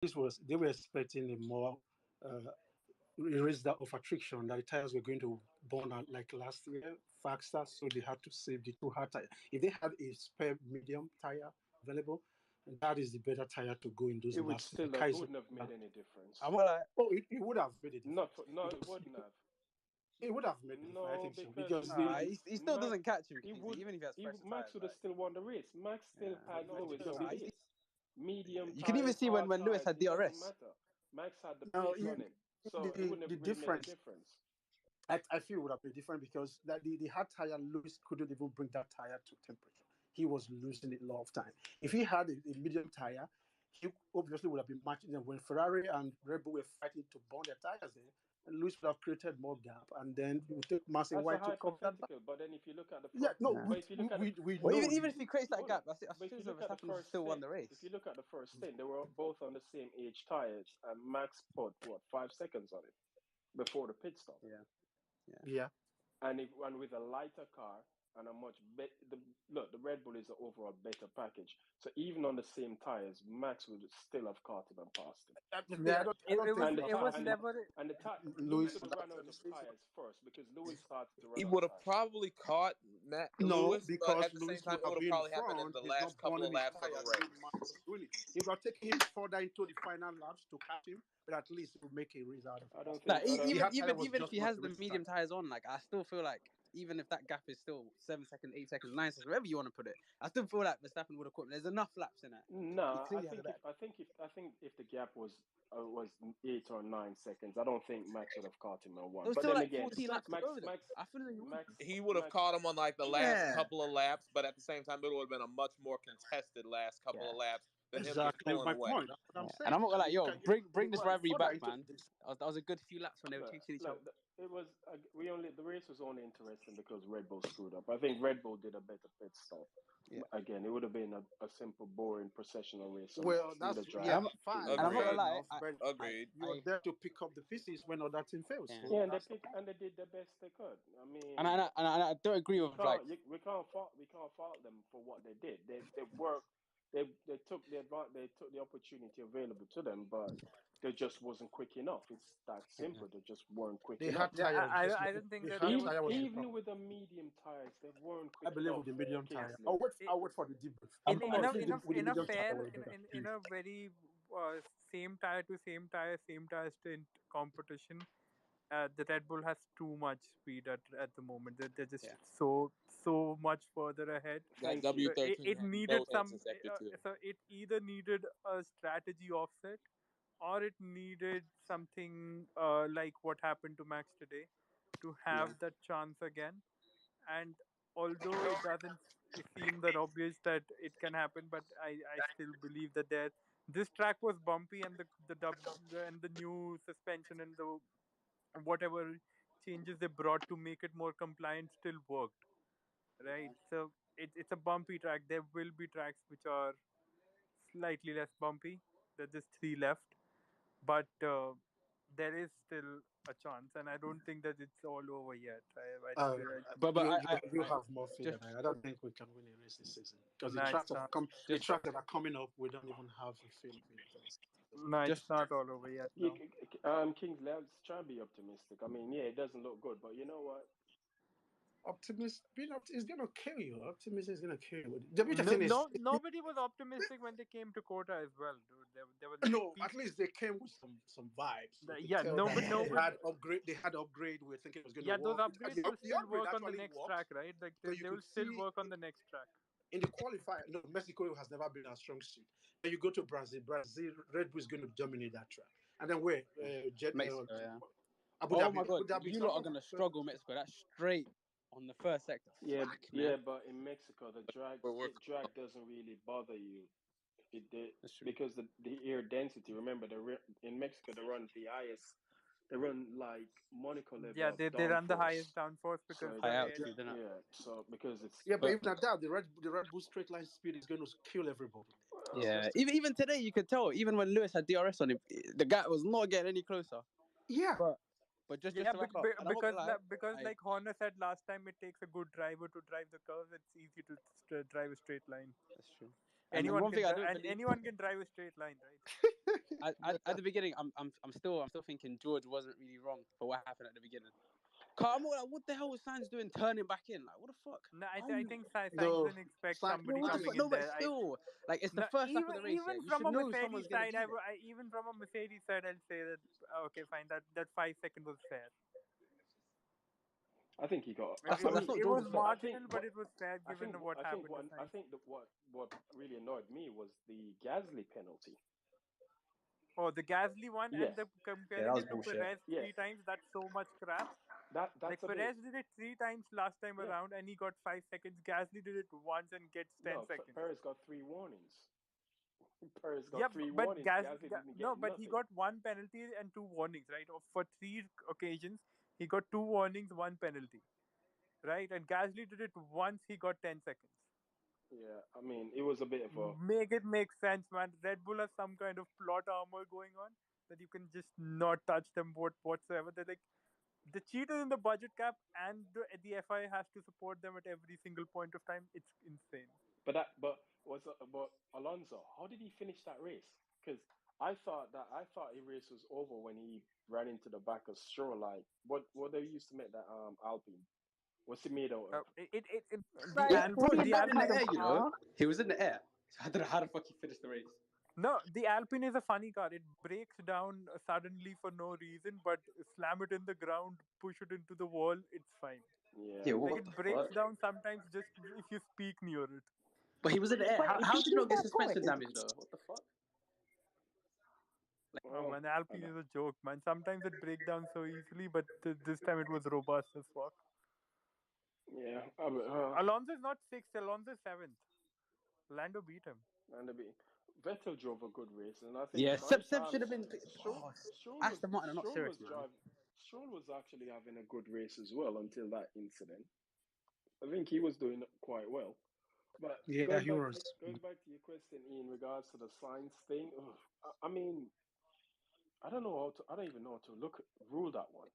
they were expecting a more uh, erase that of friction that the tires were going to burn out like last year faster, so they had to save the two hard tire. If they had a spare medium tire available, that is the better tire to go in those It would last still have, it Kaiser. wouldn't have made any difference. I'm like, Oh, it would have made a Not difference for, no, it because wouldn't have. it would have made a difference. I No, think so because because the he still Max, doesn't catch him he easy, would, even if he has fresher Max tires. would have Like, still won the race. Max still yeah, had no, Lewis on no, pace. Medium you can even tires, see when hard Lewis tires, had it doesn't DRS. matter. Max had the no pace on him, so it the wouldn't have really made a difference. difference. I feel would have been different because that the hard tire Lewis couldn't even bring that tire to temperature. He was losing it a lot of time. If he had a medium tire, he obviously would have been matching them when Ferrari and Red Bull were fighting to burn their tires there. And Lewis would have created more gap, and then you would take Massey That's a White to cover that back. hypothetical, but then if you look at the Yeah, first, no, Yeah. but if you look at the, we Well, know even the if he creates that hold on, gap, I'm but if still you sure look at the Verstappen would have first still won stint, the if you race. look at the first stint, they were both on the same age tires, and Max put what 5 seconds on it before the pit stop. Yeah, yeah. yeah. And with a lighter car and a much better look, the Red Bull is the overall better package. So even on the same tires, Max would still have caught him and passed him. I Yeah, don't think And the you it have tire was passed and the never. and the tire Lewis Lewis would on have that run out his stage. tires first because Lewis started to run He out would of have time. probably caught Matt No, Lewis, but because at the same Lewis time, would it have would have been in probably happened in front. the He's last not couple of burning his laps of tire the the way race. Max was doing it. He would have taken him further into the final laps to catch him, but at least it would make a race out of I it. don't Like think I don't The hard tire was even if just he not has a the race tire. medium tires on, like I still feel like even if that gap is still 7 seconds, 8 seconds, 9 seconds, wherever you want to put it, I still feel like Verstappen would have caught him. There's enough laps in it. He No, clearly has a better. I think if the gap was 8 or 9 seconds, I don't think Max would have caught him on There one. was But still then like again, 14 laps to go. Though. Max I feel like he would. Max He would have Max caught him on like the last Yeah, couple of laps, but at the same time, it would have been a much more contested last couple yeah. of laps than him just Exactly pulling my away. point. That's what I'm Yeah. And saying. I'm not gonna like, You yo, can bring you this go rivalry further back, into man. this. That was a good few laps when they were look, chasing each other. look, it was the race was only interesting because Red Bull screwed up. I think Red Bull did a better pit stop. Yeah. Again, it would have been a simple, boring processional race. So Well, Max need that's a And drive yeah, I'm fine, to and I'm not Agreed. gonna fair lie, enough. But Agreed. you're there to pick up the pieces when other team fails. yeah. So Yeah, that's the point. and they did the best they could. I And mean, I don't agree with like, we can't fault them for what they did. They worked. They took they took the opportunity available to them, but they just wasn't quick enough. It's that yeah. simple. They just weren't quick The enough. hard Yeah, tire was just I don't think the that hard there was. tire was the Even problem. with the medium tires, they weren't I quick believe enough. with the medium tire. Kingsley, i- I'll wait for the debrief. I'm in I a think with the in a medium tire fair was better. in a very same tire to same tire stint competition, the Red Bull has too much speed at the moment. They're just yeah. so much further ahead. That thank you. So W13 it had no needed chance some. in sector two. So it either needed a strategy offset, or it needed something like what happened to Max today, to Yeah. have that chance again. And although it doesn't seem that obvious that it can happen, but I still believe that this track was bumpy, and the new suspension and the whatever changes they brought to make it more compliant still worked, right? So it's a bumpy track. There will be tracks which are slightly less bumpy. There's just three left, but there is still a chance, and I don't think that it's all over yet. Uh, But you have more faith just than I don't think we can win a race this season because no, it's not. the just tracks that are coming up, we don't even have a feel of it. No, it's just not all over yet. Yeah, No. Kingsley, let's try and be optimistic. I mean, yeah, it doesn't look good, but you know what? Is gonna kill you. Optimism is gonna kill you. The beauty No, thing is, no, nobody was optimistic when they came to Kota as well, dude. There was no, at people. least they came with some vibes. We could Yeah, tell no, that but no, they but had upgrade. They had upgrade. We were thinking it was gonna yeah, those work. upgrades will The still upgrade work on the actually next worked track, right? Like because you they will could still see work on the next track. in the qualifier. No, Mexico has never been a strong suit. Then you go to Brazil. Brazil, Red Bull is going to dominate that track. And then where? Mexico. Yeah. Abu Oh Dhabi. my God, Abu Dhabi. you lot are gonna struggle, Mexico. That's straight on the first sector. Yeah, Fuck, yeah, man. but in Mexico, But we're drag doesn't really bother you. That's true. Because the air density. Remember, in Mexico they run the highest. They run like Monaco level Yeah, of they run the highest downforce. downforce because So High the that air. altitude, isn't it? yeah. So because it's Yeah, but But even at that, the Red Bull straight line speed is going to kill everybody. well, yeah, even today you could tell. Even when Lewis had DRS on him, the guy was not getting any closer. Yeah. But just Yeah, to wrap up, and I'm not gonna lie, because like Horner said last time, it takes a good driver to drive the curves. It's easy to drive a straight line. that's true. And then Anyone one can thing I dri- don't and believe anyone can drive a straight line, right? at the beginning, I'm still thinking George wasn't really wrong for what happened at the beginning. Come on, like, what the hell was Sainz doing turning back in? Like, what the fuck? No, Why I you- think Sainz No, didn't expect Sainz- No, somebody what the coming fuck? in No, but there. still, like, it's the No, first lap of the race. Yeah? even You from should a know Mercedes someone's gonna side, be there. even from a Mercedes side, I'll say that okay, fine. That 5 second was fair. I think he got. That's I not mean, that's not It was George's fault. I think marginal, but it was fair given what I think happened to one I Sainz. think what really annoyed me was the Gasly penalty. Oh, the Gasly one Yes, and the Yeah, comparing that was it to bullshit. Perez yes, 3 times. That's so much crap. that's Like a bit. Perez did it 3 times last time Yeah, around, and he got 5 seconds. Gasly did it once and gets 10 seconds. Perez got 3 warnings. Perez got Yep, three but warnings. Gasly didn't get no, but he nothing. got 1 penalty and 2 warnings, right? For 3 occasions, he got 2 warnings, 1 penalty, right? And Gasly did it once, he got 10 seconds. Yeah, I mean, it was a bit of a. Make it make sense, man. Red Bull has some kind of plot armor going on that you can just not touch them whatsoever. They're like the cheaters in the budget cap, and the FI has to support them at every single point of time. It's insane. But Alonso, how did he finish that race? Because I thought the race was over when he ran into the back of Stroll. Like what they used to make that Alpine. What's it made out of? The Yeah, bro, Alpine, he the ran in the Alpine. air, you know. He was in the air. So I don't know how the fuck he finished the race. No, the Alpine is a funny car. It breaks down suddenly for no reason, but slam it in the ground, push it into the wall, it's fine. Yeah, Yeah, Like what it the breaks fuck? down sometimes just if you speak near it. But he was in the air. Wait, How did did he you not get get suspension points? damage though? What the fuck? Oh oh, man, I Alpine know. is a joke, man. Sometimes it breaks down so easily, but this time it was robust as fuck. Yeah, Alonso is not sixth. Alonso is seventh. Lando beat him. and a bit. Vettel drove a good race, and I think Yeah, Seb should sometimes have been. Stroll, Oh, Stroll was Aston Martin are not Stroll serious, was man. driving. Stroll was actually having a good race as well until that incident. I think he was doing quite well. But Yeah, he was. going back to your question in regards to the science thing, ugh, I mean, I don't even know how to rule that one.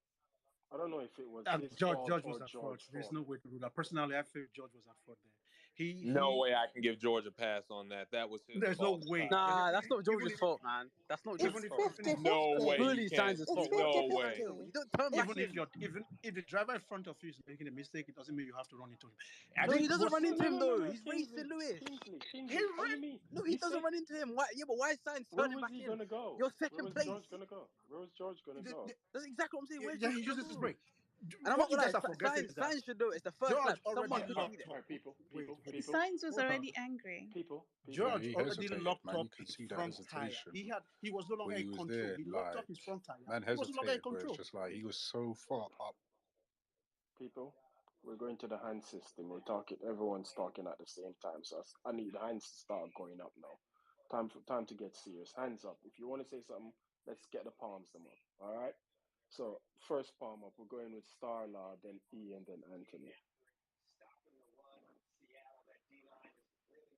I don't know if it was his fault George or was at fault. George's There's fault. no way to rule that. Personally, I feel George was at fault there. No He. way I can give George a pass on that. That was his There's no fault. way. Nah, that's not Even George's if fault, man. That's not It's George's even if fault. even if 50 No way. fifty. You Fully can't. signs his It's fault. No 50 way. You don't turn back even in. if you're even if the driver in front of you is making a mistake, it doesn't mean you have to run into him. I No, he think doesn't what run into him though. No, He's Kingsley, racing Lewis. he How you ran. mean? No, he He doesn't said, run into him. Why? Yeah, but why is Sainz where turning was back he in? gonna go? You're Where second was place. George gonna go? Where was George gonna go? That's exactly what I'm saying. Where's Yeah, George he gonna uses his go? brake. And I'm What not you gonna guys lie, are forgetting is that Sainz should know it. It's the first George lap. already Someone could All see locked that. up. right, people, Wait, people, wait. people, Signs was Hold on. already angry. people, people. Yeah, George he already hesitated, locked man. up You can his see that front tire. hesitation. He was no longer When in he was control. there, He locked up like, his front tire. man He was no longer in hesitated, but it's control. just like he was so far up. People, we're going to the hand system. We're talking. Everyone's talking at the same time, so I need the hands to start going up now. Time to get serious. Hands up. If you want to say something, let's get the palms them up. All right. So first palm up. We're going with Starlord, then E, and then Anthony.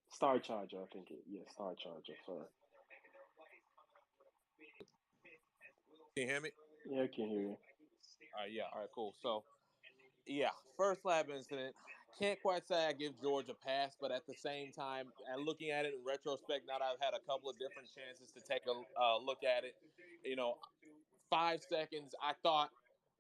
Star Charger, I think. Star Charger. Sorry. Can you hear me? Yeah, I can hear you. All right. Yeah. All right. Cool. So, yeah, first lap incident. Can't quite say I give George a pass, but at the same time, and looking at it in retrospect, now that I've had a couple of different chances to take a look at it, you know, 5 seconds, I thought,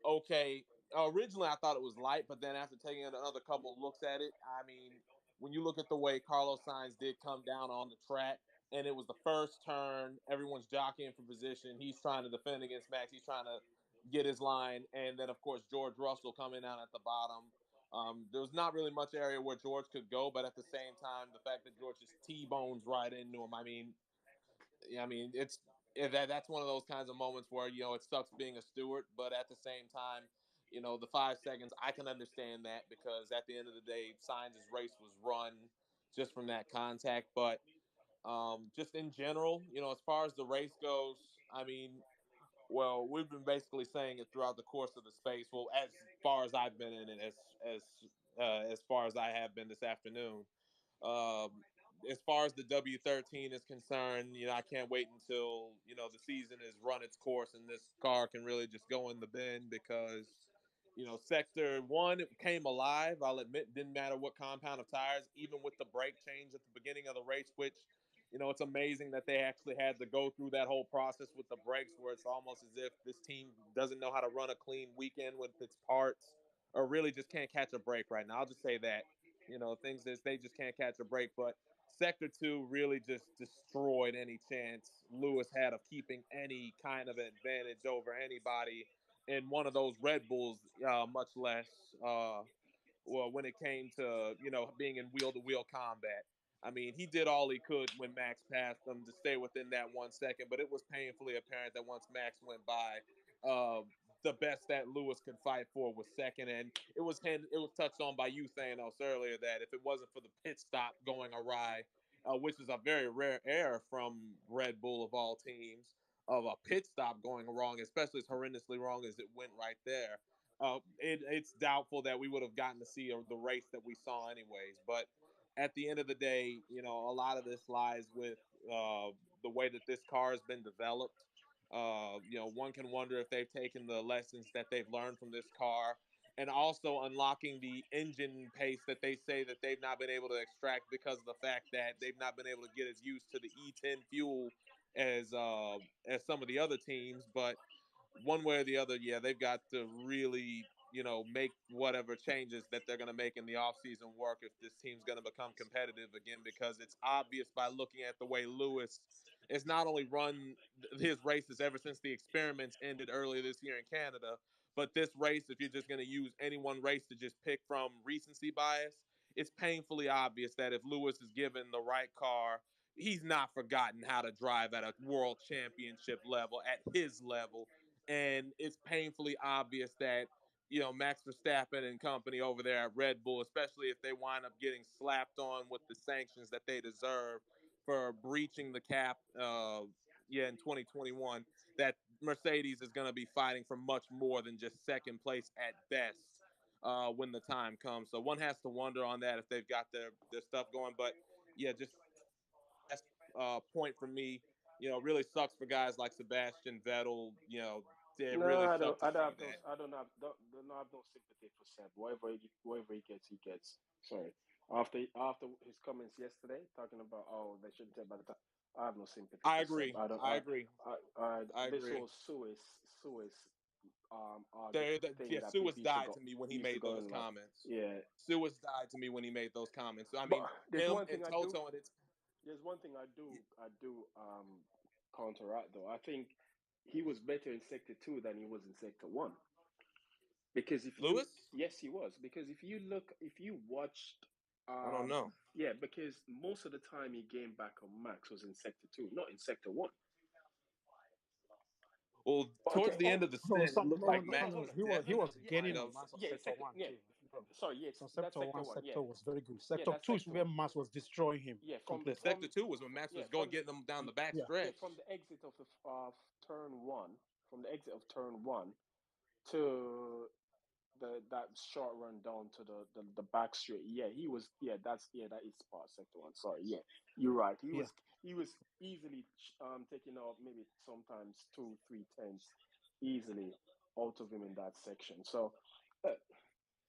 okay, originally I thought it was light, but then after taking another couple of looks at it, I mean, when you look at the way Carlos Sainz did come down on the track, and it was the first turn, everyone's jockeying for position. He's trying to defend against Max. He's trying to get his line, and then of course George Russell coming down at the bottom. There was not really much area where George could go, but at the same time, the fact that George just T-bones right into him. I mean, that's one of those kinds of moments where it sucks being a steward, but at the same time, the 5 seconds I can understand that because at the end of the day, Sainz's race was run just from that contact. But just in general, as far as the race goes, I mean, well, we've been basically saying it throughout the course of the space. Well, as far as I've been in it, as far as I have been this afternoon. Um, as far as the W13 is concerned, I can't wait until the season has run its course and this car can really just go in the bin because Sector one came alive. I'll admit, didn't matter what compound of tires, even with the brake change at the beginning of the race, which, it's amazing that they actually had to go through that whole process with the brakes, where it's almost as if this team doesn't know how to run a clean weekend with its parts, or really just can't catch a break right now. I'll just say that, things that they just can't catch a break. But Sector two really just destroyed any chance Lewis had of keeping any kind of advantage over anybody in one of those Red Bulls, much less well, when it came to being in wheel to wheel combat. I mean, he did all he could when Max passed him to stay within that 1 second, but it was painfully apparent that once Max went by, the best that Lewis could fight for was second, and it was touched on by you, Thanos, earlier that if it wasn't for the pit stop going awry, which is a very rare error from Red Bull of all teams, of a pit stop going wrong, especially as horrendously wrong as it went right there, it's doubtful that we would have gotten to see the race that we saw anyways. But at the end of the day, a lot of this lies with the way that this car has been developed. One can wonder if they've taken the lessons that they've learned from this car, and also unlocking the engine pace that they say that they've not been able to extract because of the fact that they've not been able to get as used to the E10 fuel as some of the other teams. But one way or the other, yeah, they've got to really, make whatever changes that they're going to make in the offseason work if this team's going to become competitive again, because it's obvious by looking at the way Lewis has not only run his races ever since the experiments ended earlier this year in Canada, but this race, if you're just going to use any one race to just pick from recency bias, it's painfully obvious that if Lewis is given the right car, he's not forgotten how to drive at a world championship level, at his level. And it's painfully obvious that, Max Verstappen and company over there at Red Bull, especially if they wind up getting slapped on with the sanctions that they deserve for breaching the cap, in 2021, that Mercedes is going to be fighting for much more than just second place at best when the time comes. So one has to wonder on that if they've got their stuff going. But yeah, just last point for me, really sucks for guys like Sebastian Vettel. It No, really I don't. sucked to I don't see have no. that. I don't have no sympathy for Seb. Whatever he gets, he gets. Sorry. After his comments yesterday, talking about they shouldn't take by the time. I have no sympathy I for Seb. agree. I agree. I This agree. whole Suez thing Yeah, that Suez people died to me when he used to made go those in like, comments. yeah. Suez died to me when he made those comments. So I But mean, there's him one and thing I do. Toto, and it's There's one thing I do counteract though. I think he was better in sector two than he was in sector one. Because if you, Lewis. yes, he was. Because if you watched, I don't know. yeah, because most of the time he gained back on Max was in sector two, not in sector one. Well, Okay, towards the end of the No, stint, it looked like no, Max hold was on. he was Yeah, gaining kind on of. Mass on yeah, sector one yeah. too. Bro. Sorry, yes, So that's sector sector one one. Yeah, sector was very good. yeah, Sector that's two is sector where one. Mass was destroying him Yeah, completely. Sector two was when Max yeah was going getting them down the back Yeah. yeah, stretch. from the exit of the turn one, from the exit of turn one to that short run down to the back straight. Yeah, he was. That is part sector one. Sorry, yeah, you're right. Yeah. He was easily taking out maybe sometimes 2-3 tenths easily out of him in that section. So, uh,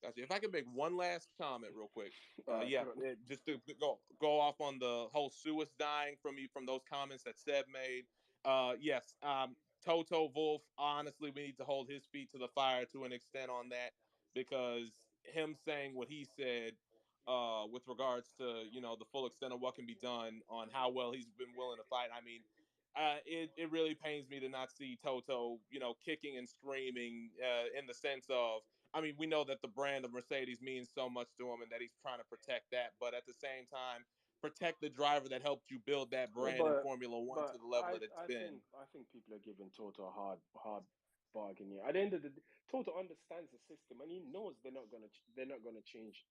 Gotcha. If I could make one last comment real quick, go on. just to go off on the whole Suis dying from those comments that Seb made. Yes, Toto Wolff. Honestly, we need to hold his feet to the fire to an extent on that, because him saying what he said with regards to the full extent of what can be done on how well he's been willing to fight. I mean, it really pains me to not see Toto, kicking and screaming in the sense of, I mean, we know that the brand of Mercedes means so much to him and that he's trying to protect that. But at the same time, protect the driver that helped you build that Yeah, brand in Formula One to but the level that it's been. I think people are giving Toto a hard bargain here. At the end of the day, Toto understands the system and he knows they're not gonna change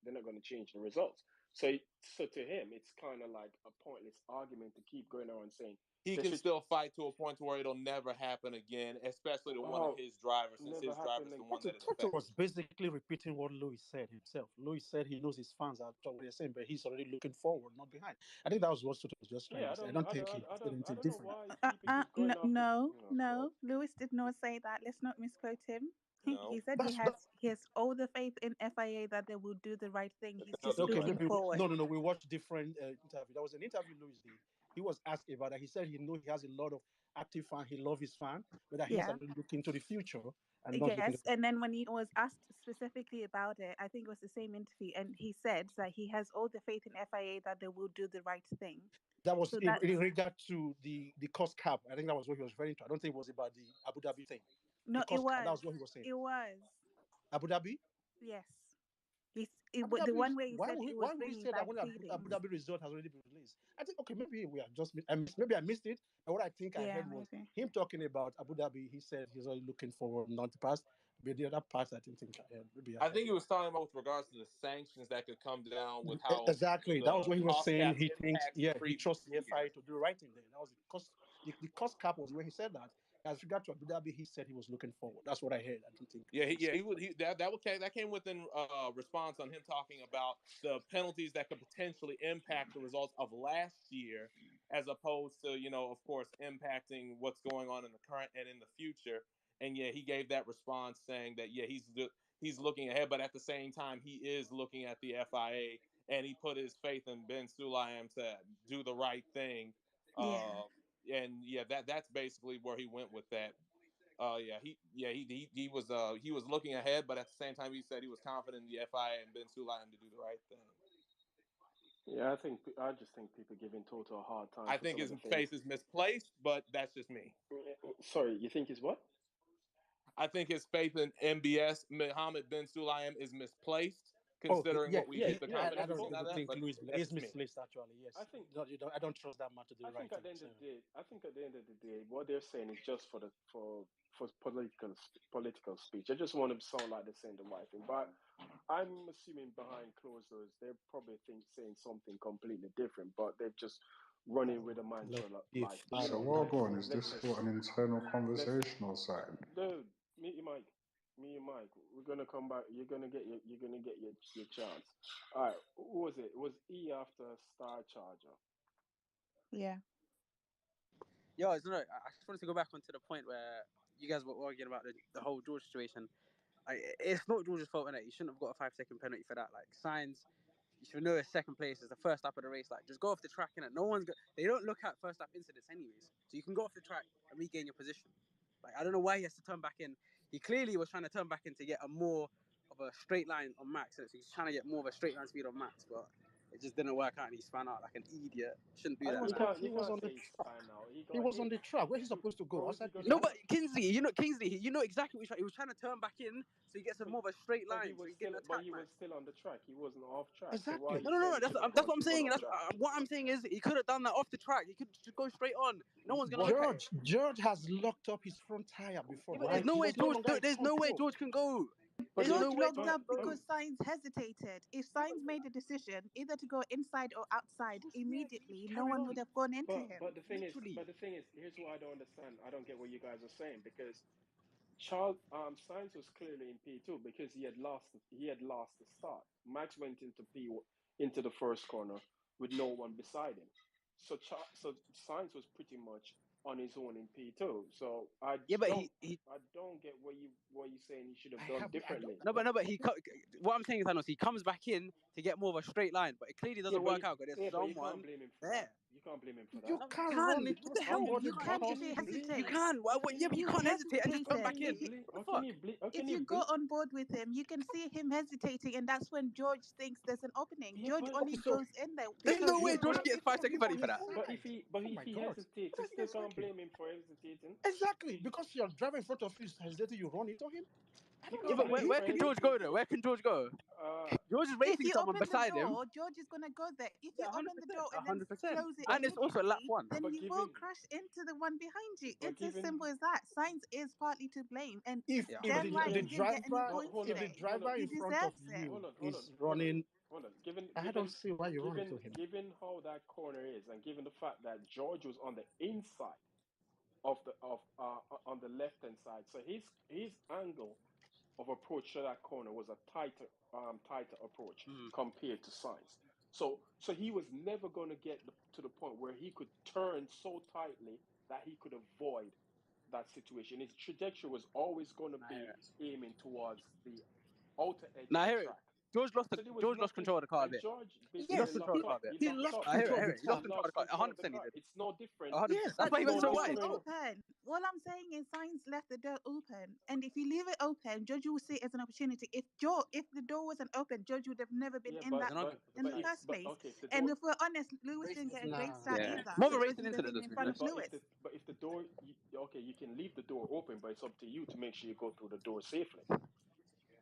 the results. So so to him, it's kind of like a pointless argument to keep going on saying He they can should. still fight to a point where it'll never happen again, especially to one of Oh, his drivers, since never his driver's happened. the one Toto, that it's Toto was affecting. basically repeating what Louis said himself. Louis said he knows his fans are what they're saying, but he's already looking forward, not behind. I think that was what Toto was just trying Yeah, to say. I don't think he said I anything don't know different. why people keep going after. No, Oh God. no. Lewis did not say that. Let's not misquote him. No. He said he has all the faith in FIA that they will do the right thing. He's They'll just do Okay, right. looking maybe forward. no. We watched different interview. There was an interview Louis did. He was asked about that. He said he know he has a lot of active fan. He loves his fan, but that he's Yeah. looking to the future and not looking. Yes, and then when he was asked specifically about it, I think it was the same interview, and he said that he has all the faith in FIA that they will do the right thing. That was So in that's regard to the cost cap. I think that was what he was referring to. I don't think it was about the Abu Dhabi thing. no, The it cost cap. That was, was what he was saying. it was, Abu Dhabi. yes. Abu The Dhabi. one where he Why said would it why was would he bringing say that bad when feelings. Abu Dhabi result has already been released? I think okay, maybe we are just maybe I missed it. And what I think I Yeah, heard was maybe. him talking about Abu Dhabi. He said he's only looking forward, not the past. But the other part, I didn't think I heard. Maybe I think he was talking about with regards to the sanctions that could come down with how exactly. That was the what he was cost saying. cap He thinks, impacts yeah, the he previous trusts the year. FIA to do the right thing there. That was the cost cap was when he said that. As regard to Abu Dhabi, he said he was looking forward. That's what I heard. I don't think. Yeah, that came within response on him talking about the penalties that could potentially impact the results of last year, as opposed to of course, impacting what's going on in the current and in the future. And yeah, he gave that response saying that he's looking ahead, but at the same time he is looking at the FIA, and he put his faith in Ben Sulayem to do the right thing. And yeah, that's basically where he went with that. He was looking ahead, but at the same time, he said he was confident in the FIA and Ben Sulayem to do the right thing. Yeah, I just think people giving Toto a hard time. I for think some his of the faith things. is misplaced, but that's just me. Sorry, you think is what? I think his faith in MBS Mohammed Ben Sulayem is misplaced, Oh, considering yeah, what we Yeah, hit the yeah, I confidence don't and all that. think But Louis that's is just me. misplaced. Actually, yes. I think I don't trust that man to do I the right think at the thing. end of the day, what they're saying is just for political speech. I just want to sound like they're saying the right thing, but I'm assuming behind closed doors, they're probably saying something completely different, but they're just running with a mantra like So, well, go on. Is this for an internal conversation or something? dude, meet your mic. We're gonna come back. You're gonna get your chance. All right, who was it? It was E after Star Charger. Yeah. Yo, I just wanted to go back onto the point where you guys were arguing about the whole George situation. It's not George's fault, innit? You shouldn't have got a 5-second penalty for that. Like, Sainz, you should know his second place is the first lap of the race. Like, just go off the track, innit? They don't look at first lap incidents anyways. So you can go off the track and regain your position. Like, I don't know why he has to turn back in. He clearly was trying to turn back in to get a more of a straight line on Max. So he's trying to get more of a straight line speed on Max, but it just didn't work out and he spun out like an idiot. Shouldn't do that, man. You can't say he's fine now. He was on the track. Where he's supposed to go? Where was he Outside gonna No, go? but Kingsley, you know exactly what he was trying to turn back in so he gets a more of a straight line. So he get an attack. He was still on the track. He wasn't off track. Exactly. So why are you No. saying he That's should have what I'm gone saying. off That's track? what I'm saying is he could have done that off the track. He could just go straight on. No one's gonna look at it. George has locked up his front tire before. Yeah, but Right? there's no He way was no George. longer in There's no way control. George can go. But There's George no way locked George up can go. because Sainz hesitated. If Sainz made a decision either to go inside or outside immediately, no one would have gone into him. But the thing is, here's what I don't understand. I don't get what you guys are saying because Sainz was clearly in P2 because he had lost the start. Max went into the first corner with no one beside him. So Sainz was pretty much on his own in P2. So I don't get what you saying he should have done differently. No, but what I'm saying is, Thanos, he comes back in to get more of a straight line, but it clearly doesn't work out because there's but you someone can't blame him for there. that. You can't blame him for that. You No, can't you can. run it. What the hell? You can if he hesitates. You can. Yeah, but you can't hesitate and just turn back in. What the fuck? If you go on board with him, you can see him hesitating, and that's when George thinks there's an opening. Yeah, George only so- goes in there. There's no way because George gets 5-second penalty for that. But if he hesitates, you still can't blame him for hesitating. Exactly, because your driver in front of you is hesitating, you run into him. Yeah, but where can George go though? Where can George go? George is If racing you someone open the beside him. door, George is gonna go there. If you Yeah, open the door and then 100%. close it, And it's also lap one. then But you will crash into the one behind you. but It's as given- simple as that. Sainz is partly to blame, and If Yeah. damn right the he didn't get any driver points Hold on, if the today. driver He in front of deserves it. you Hold on, is running, Hold on. I don't see why you run into him. Given how that corner is, and given the fact that George was on the inside of on the left hand side, so his angle of approach to that corner was a tighter approach compared to Sainz. So he was never going to get to the point where he could turn so tightly that he could avoid that situation. His trajectory was always going to be aiming towards the outer edge Now of I the hear it. track. George lost So there was George lost nothing, control of the car a and bit. George He basically lost control of the car a bit. He lost I hear control of it. the He lost car. control of the car. 100% he did. It's no different. 100%. Yes, That's why he But went it so was wide. open. All I'm saying is Sainz left the door open, and if you leave it open, Judge will see it as an opportunity. If the door wasn't open, Judge would have never been Yeah, in but that but in the first place. okay, if the And door, if we're honest, Lewis didn't get a great start Yeah. either. More of a So racing Judge would have incident, been to in be front fair. of Lewis. but if the door, okay, you can leave the door open, but it's up to you to make sure you go through the door safely,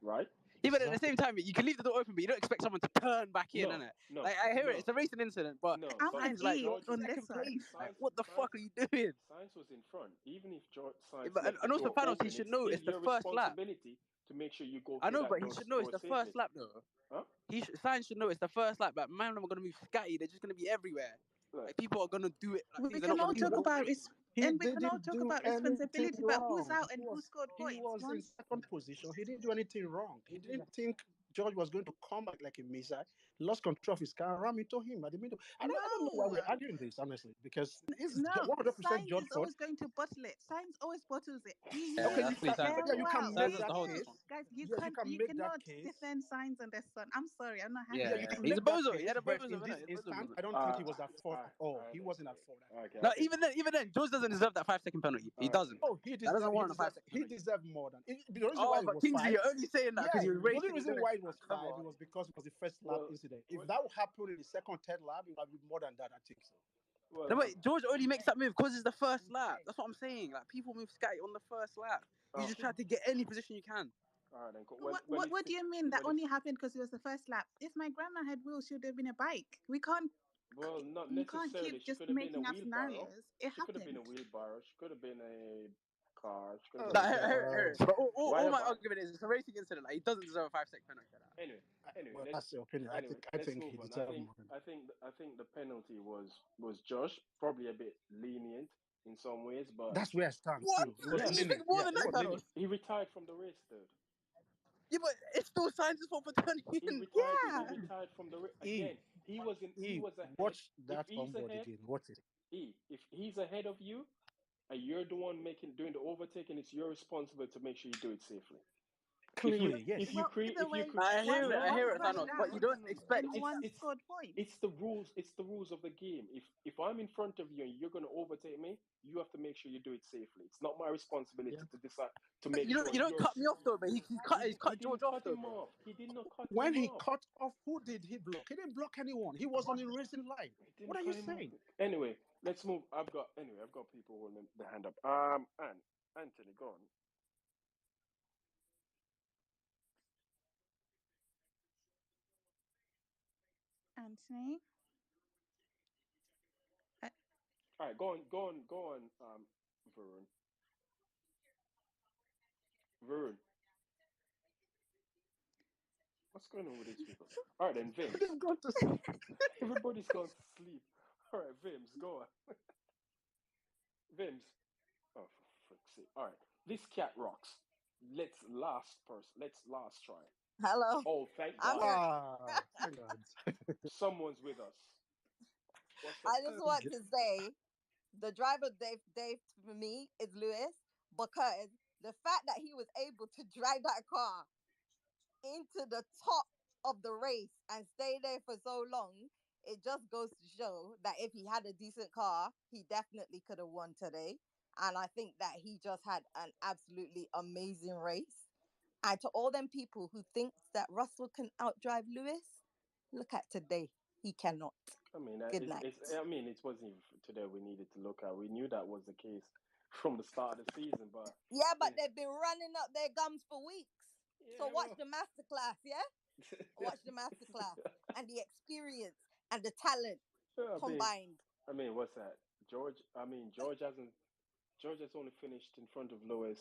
right? Even at the same time, you can leave the door open, but you don't expect someone to turn back in, innit? No, Like I hear no, it, it's a racing incident, but no. I'm But Sainz, like, you're George, on second this one. place. Like, Sainz, what the fuck are you doing? Sainz was in front. Even if George Sainz But, left the and also, door Panos, open, he should it's know still it's the your first lap. responsibility to make sure you go I through know, that but door, he should know it's the safely. first lap, though. Huh? Sainz should know it's the first lap. Like, man, I'm gonna be scatty. They're just gonna be everywhere. Look, Like, people are gonna do it. Like, We things they're can not all gonna do. talk about He and we can all didn't talk do about anything responsibility about who's wrong. out and who scored He points. was in second position. He didn't do anything wrong. He didn't think George was going to come back like a missile. Lost control of his car, ram into him at the middle. I don't know why we're arguing this, honestly, because it's No, 100% Sainz George is fault. always going to bottle it. Sainz always bottles it. He Yeah, Okay, is you that's what can, he's very yeah, you can well. make Sainz is that the whole case. one. Guys, Yes, you can you make that cannot case. defend Sainz and their son. I'm sorry, I'm not Yeah, having you it. can He's a make that bozo. He case, had a but bozo, in innit? this He's a bozo, instance, bozo. I don't think he was at fault at all. He wasn't at fault. Okay, No, I think- even then, George doesn't deserve that 5-second penalty. He Alright. doesn't. Oh, he That doesn't deserved, warrant a 5-second he penalty. deserved more than. The reason why Oh, it but was Kingsley, 5. you're only saying that because Yeah, he was the racing. only reason why it was Come 5 on. was because it was the first lap Well, incident. well- If that happened in the second, third lap, it would have been more than that, I think so. Well, No, wait, George only makes that move because it's the first lap. That's what I'm saying. Like, people move scatty on the first lap. You just try to get any position you can. all right, then. What do you mean that only happened because it was the first lap? If my grandma had wheels, she would have been a bike. We can't. Well, not You can't necessarily. keep She just could have been a making up wheelbarrow. scenarios. It She could have been a happened. wheelbarrow. She could have been a car. She could have Nah, been a here. car. But all my Whatever. argument is it's a racing incident. Like, he doesn't deserve a 5-second penalty for that. Anyway, Well, let's, that's your opinion. anyway, I let's think move he on. deserved more than I think the penalty was just probably a bit lenient in some ways, but that's where I stand. What? Too. It was Yeah. You lenient. think more Yeah, than it that, was Carlos? lenient. he retired from the race, dude. Yeah, but it's still Sainz's fault for turning He in. retired. He retired from the race again. He was ahead. Watch If that he's onboard ahead, again. Watch it. if he's ahead of you, and you're the one doing the overtaking, it's your responsibility to make sure you do it safely. Clearly, yes. If you create, either way, I hear it, one Thanos. But you don't expect. and one scored points. it's the rules. It's the rules of the game. If I'm in front of you and you're going to overtake me, you have to make sure you do it safely. It's not my responsibility to decide to make You sure. don't cut me off though, but he's cut George off though. Off. He did not cut When him he off. cut off, who did he block? He didn't block anyone. He was on the racing line. He What are didn't you cut him saying? off. Anyway, let's move. I've got people holding their hand up. And Anthony, go on. Anthony. All right, go on, Varun. Varun. What's going on with these people? All right, then, Vince. They've gone to sleep. Everybody's gone to sleep. All right, Vims, go on. Vims. Oh, for frick's sake. All right, this cat rocks. Let's last try. Hello. Oh, thank I'm God. here. Thank God. Someone's with us. I just want to say the driver Dave for me is Lewis, because the fact that he was able to drive that car into the top of the race and stay there for so long, it just goes to show that if he had a decent car, he definitely could have won today. And I think that he just had an absolutely amazing race. And to all them people who think that Russell can outdrive Lewis, look at today. He cannot. I mean, Good night. it wasn't even today we needed to look at. We knew that was the case from the start of the season, but Yeah, but they've been running up their gums for weeks. So watch the masterclass, yeah? Watch the masterclass and the experience and the talent combined. I mean, what's that? George has only finished in front of Lewis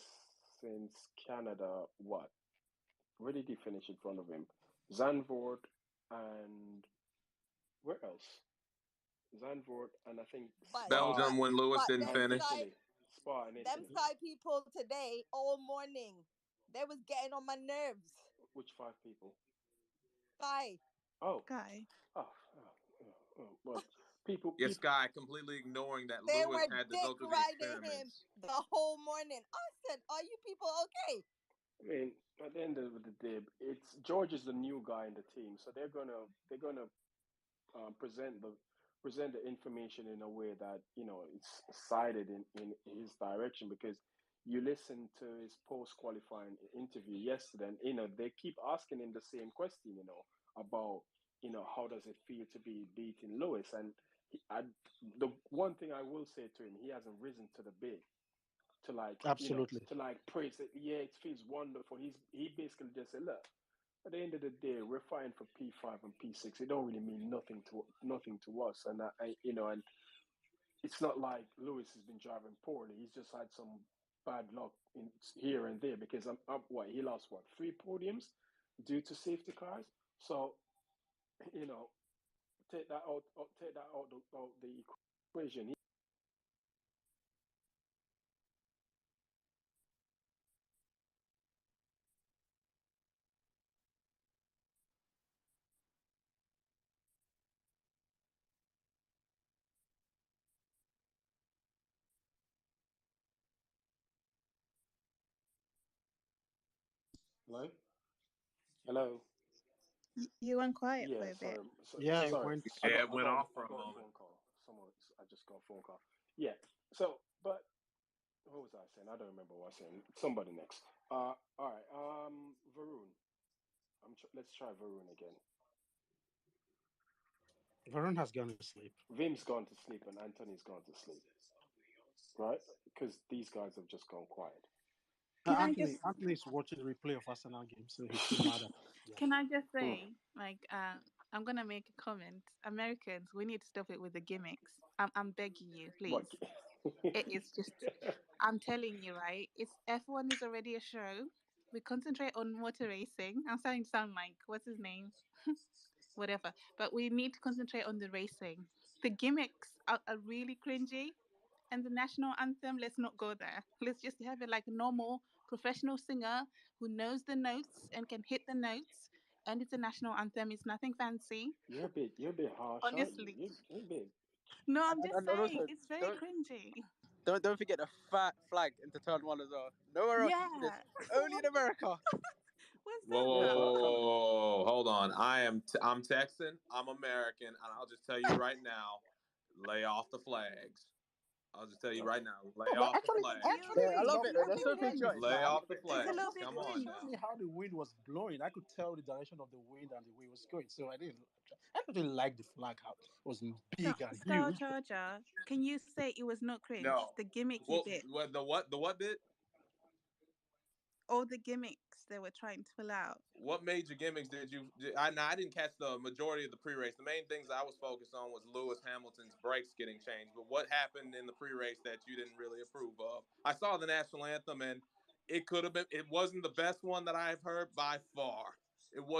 since Canada. What? Where did he finish in front of him? Zandvoort and where else? Zandvoort and I think Belgium when Lewis didn't finish. Spa and Them Italy. Sky people today all morning, they was getting on my nerves. Which 5 people? Sky. Oh. Guy. Well, People, Yes, Sky completely ignoring that They Lewis were had to dick go through the riding him experiments. the whole morning. I said, "Are you people okay?" I mean, at the end of the day, it's George is the new guy in the team, so they're gonna present the information in a way that it's sided in his direction, because you listen to his post qualifying interview yesterday, and they keep asking him the same question, about how does it feel to be beating Lewis, and the one thing I will say to him, he hasn't risen to the bait to Absolutely. praise it. Yeah, it feels wonderful. He basically just said, look, at the end of the day, we're fighting for P5 and P6. It don't really mean nothing to us, and and it's not like Lewis has been driving poorly. He's just had some bad luck in here and there, because he lost 3 podiums due to safety cars. So take that out the equation. Hello, hello. You went quiet for Yeah, a bit. sorry. Yeah, it Sorry. went. I Yeah, got it I went got off I for a got a moment. phone call. I just got a phone call. Yeah. So, but what was I saying? I don't remember what I was saying. Somebody next. All right. Varun. Let's try Varun again. Varun has gone to sleep. Vim's gone to sleep and Anthony's gone to sleep, right? Because these guys have just gone quiet. Can I just Anthony's watching the replay of Arsenal game, so he's still mad at yeah. can I just say, like, I'm gonna make a comment. Americans, we need to stop it with the gimmicks. I'm begging you, What? please. It is just, I'm telling you, right? It's F1 is already a show. We concentrate on motor racing. I'm starting to sound like what's his name, whatever. But we need to concentrate on the racing. The gimmicks are really cringy, and the national anthem, let's not go there. Let's just have it like a normal professional singer who knows the notes and can hit the notes, and it's a national anthem. It's nothing fancy. You're a bit harsh, aren't you? Honestly, You're a bit. no, I'm just And saying also, it's very don't cringy. don't forget the fat flag into turn one as well. Nowhere else you see this. Yeah. Only in America. What's Whoa, that whoa, Yeah, whoa, but about? whoa, whoa, whoa, hold on. I'm Texan. I'm American, and I'll just tell you right now, lay off the flags. I'll just tell you right now, lay No, but off the actually, flags. You Yeah, I love no, it the though. They're only so thing is patriotic. Lay that off the It's a flags. little bit Come they on cringe. showed now. me how the wind was blowing. I could tell the direction of the wind and the way it was going. So I didn't like the flag. How it was big and Star huge. Charger, can you say it was not cringe? No. The gimmicky Well, bit, the what bit? all the gimmicks they were trying to pull out. What major gimmicks did you? I didn't catch the majority of the pre-race. The main things I was focused on was Lewis Hamilton's brakes getting changed. But what happened in the pre-race that you didn't really approve of? I saw the national anthem, and it could have been. It wasn't the best one that I've heard by far.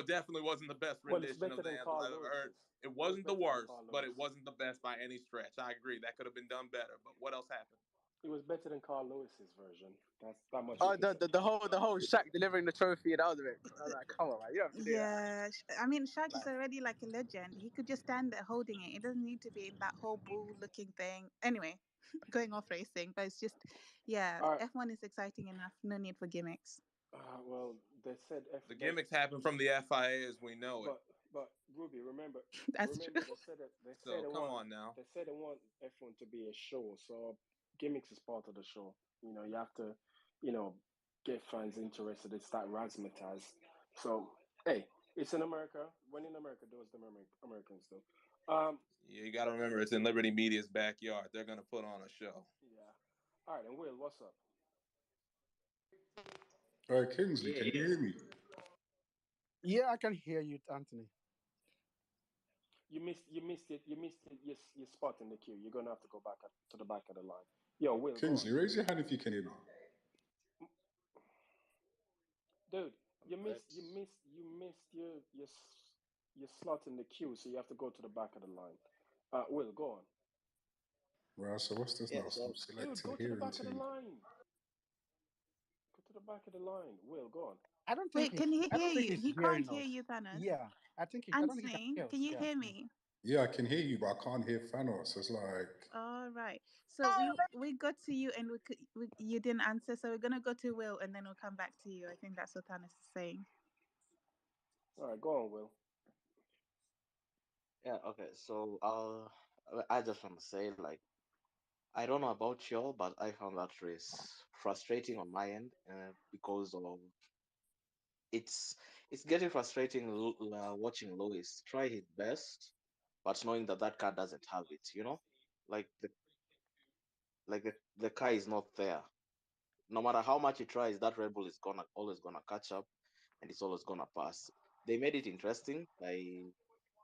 Definitely wasn't the best well, it's rendition of better the than anthem Carl I've ever heard. Lewis's. It It was wasn't the better than worst, Carl but it Lewis. wasn't the best by any stretch. I agree. That could have been done better. But what else happened? It was better than Carl Lewis's version. That's that much Oh, you can say. the whole Shaq delivering the trophy and out of it. I was like, come on, man, you don't have to do that. Yeah, I mean, Shaq is Like, already like a legend. He could just stand there holding it. It doesn't need to be in that whole bull-looking thing. Anyway, going off racing, but it's just, yeah, All right. F1 is exciting enough. No need for gimmicks. Well, they said The gimmicks happen from the FIA as we know it. but Ruby, remember, That's true. they said that So come on now. they said they want F1 to be a show. So gimmicks is part of the show. You have to, get fans interested. It's that razzmatazz. So hey, it's in America. When in America, those the Americans do. You got to remember, it's in Liberty Media's backyard. They're going to put on a show. Yeah. All right, and Will, what's up? All right, Kingsley, can you hear me? Yeah, I can hear you, Anthony. You missed it. Your spot in the queue. You're gonna have to go back to the back of the line. Yo, Will, Kingsley, raise your hand if you can hear me. Dude, you missed your slot in the queue, so you have to go to the back of the line. Will, go on. Right, so what's this now? Some Dude, selected go to the hearing back of the team. line. Go to the back of the line. Will, go on. I don't think Wait, can he I don't hear think you? he's He hearing can't hear us. you, Thanos. Yeah, I don't think he can Anthony, hear us. can you Yeah. hear me? Yeah, I can hear you, but I can't hear Thanos. It's like, All right. So we got to you and you didn't answer. So we're gonna go to Will and then we'll come back to you. I think that's what Thanos is saying. All right, go on, Will. Yeah, okay. So I just want to say, like, I don't know about y'all, but I found that race frustrating on my end, because of it's it's getting frustrating watching Lewis try his best, but knowing that that car doesn't have it, you know, like the car is not there. No matter how much he tries, that Red Bull is gonna always gonna catch up, and it's always gonna pass. They made it interesting by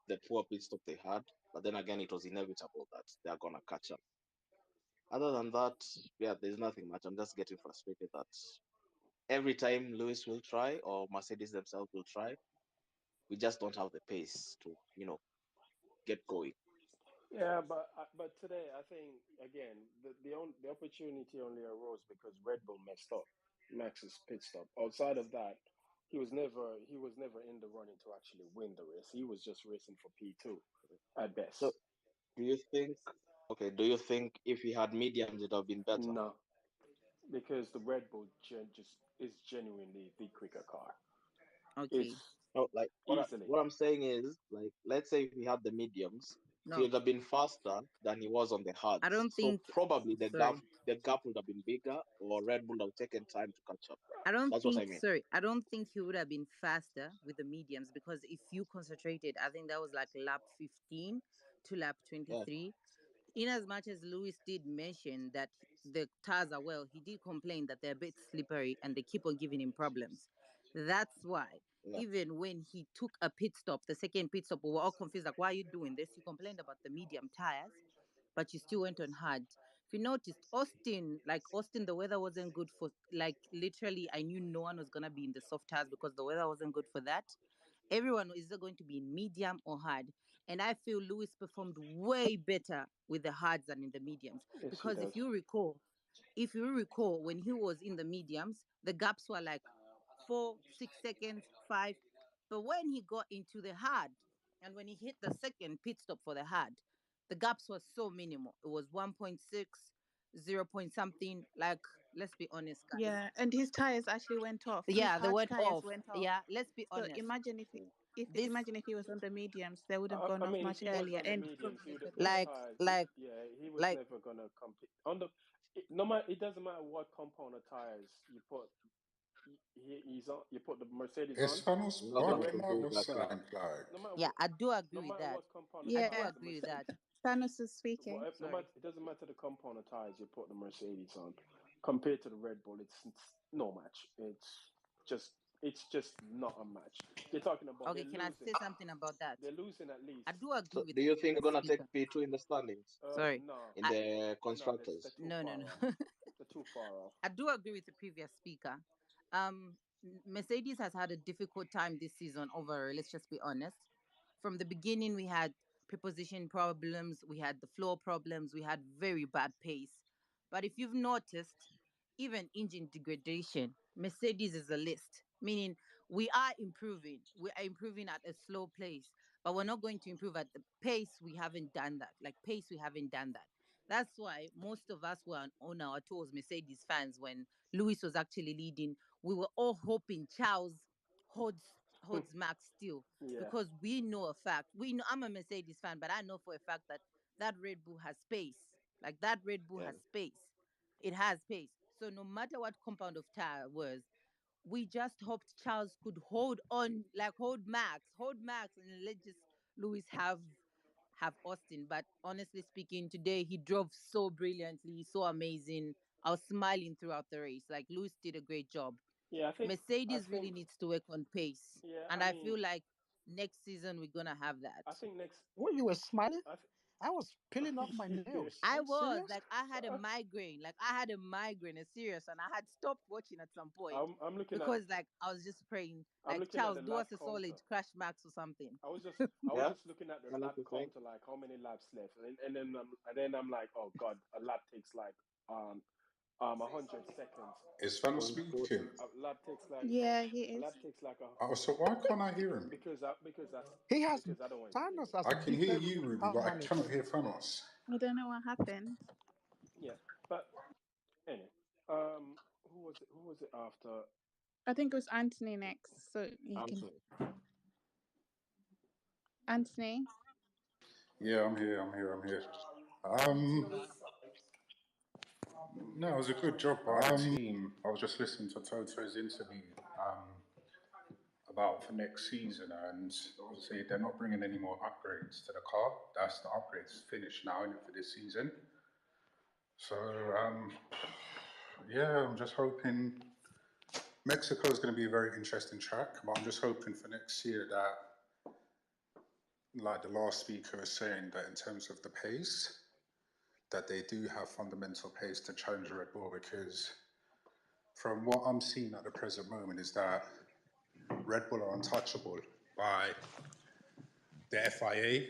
the poor pit stop they had, but then again, it was inevitable that they're gonna catch up. Other than that, yeah, there's nothing much. I'm just getting frustrated that every time Lewis will try or Mercedes themselves will try, we just don't have the pace to, get going. Yeah, but today I think again the opportunity only arose because Red Bull messed up Max's pit stop. Outside of that, he was never in the running to actually win the race. He was just racing for P2 at So, best. do you think? Okay, do you think if he had mediums, it would have been better? No, because the Red Bull just is genuinely the quicker car. Okay. It's No, like easily. what I'm saying is, like, let's say if he had the mediums, he No, would have been faster than he was on the I hards. don't So think. probably Sorry. the gap would have been bigger, or Red Bull would have taken time to catch up. I don't That's what I think, mean. sorry, I don't think he would have been faster with the mediums because if you concentrated, I think that was like lap 15 to lap Yeah, 23. In as much as Lewis did mention that the tires are well, he did complain that they're a bit slippery and they keep on giving him problems. That's why, yeah, even when he took a pit stop, the second pit stop, we were all confused like, why are you doing this? You complained about the medium tires, but you still went on hard. If you noticed, Austin, the weather wasn't good for, like, literally, I knew no one was going to be in the soft tires because the weather wasn't good for that. Everyone is either going to be in medium or hard. And I feel Lewis performed way better with the hards than in the mediums. Yes, he Because does. if you recall, when he was in the mediums, the gaps were like 4, 6 seconds, 5. But when he got into the hard and when he hit the second pit stop for the hard, the gaps were so minimal. It was 1.6, 0 point something. Like, let's be honest, guys. Yeah, and his tires actually went off. His Yeah, they hard went tires off. went off. Yeah, let's be So honest. imagine This imagine if he was on the mediums, they would have I gone off mean, if much he was earlier on the and mediums, probably could those have. like tires. like Yeah, he was like never gonna compete on the. No matter, it doesn't matter what compound of tires you put. He's on. You put the Mercedes is on. Thanos you're not The gonna Red bugging Bull. out compete or with that car. something? Like, No matter yeah, what. I do No agree with matter that. what compound of I Yeah, do tires the agree with that. Mercedes. Thanos is speaking. No Sorry. matter, it doesn't matter the compound of tires you put the Mercedes on. Compared to the Red Bull, it's no match. Just it's just not a match. You're talking about Okay, can I say something about that? They're losing at least. I do agree So, with do the you think previous they're gonna take speaker. P2 in the standings Sorry. No, in I, the no, they're constructors? too no, far no, off. no. They're too far off. I do agree with the previous speaker. Mercedes has had a difficult time this season overall. Let's just be honest. From the beginning, we had preposition problems, we had the floor problems, we had very bad pace. But if you've noticed, even engine degradation, Mercedes is a list, meaning we are improving. We are improving at a slow pace, but we're not going to improve at the pace. We haven't done that. Like pace, we haven't done that. That's why most of us were on our toes Mercedes fans when Lewis was actually leading. We were all hoping Charles holds holds Max still Yeah, because we know a fact. We know I'm a Mercedes fan, but I know for a fact that that Red Bull has space. Like that Red Bull Yeah, has space. It has pace. So no matter what compound of tire was, we just hoped Charles could hold on, like hold Max, and let just Lewis have Austin. But honestly speaking, today he drove so brilliantly, so amazing. I was smiling throughout the race. Like Lewis did a great job. yeah. I Mercedes really think, needs to work on pace, yeah. and I feel like next season we're gonna have that. I think next. When you were smiling, I I was peeling off my th- nails. Are I you was serious? like, I had a migraine, a serious, and I had stopped watching at some point I'm looking at because, like, I was just praying, I'm like, looking at Charles, the do lap us a solid, counter. crash Max or something. I was yeah. just looking at the I know lap what you're saying. counter, like how many laps left, and then I'm like, oh god, a lap takes like 100 seconds. Is Thanos speaking? A lap takes like Yeah, he a is. lap takes like a Oh, so why can't I hear him? because He has I don't want Thanos to has I can hear beaten you, Ruby, how but I many? cannot hear Thanos. I don't know what happened. yeah. But anyway, who was it after? I think it was Anthony next. So you can. Anthony. Yeah, I'm here. No, it was a good job by the team. I was just listening to Toto's interview about for next season, and obviously they're not bringing any more upgrades to the car. That's the upgrades finished now, isn't it, for this season? So yeah, I'm just hoping. Mexico is going to be a very interesting track, but I'm just hoping for next year that, like the last speaker was saying, that in terms of the pace, that they do have fundamental pace to challenge Red Bull, because from what I'm seeing at the present moment is that Red Bull are untouchable by the FIA,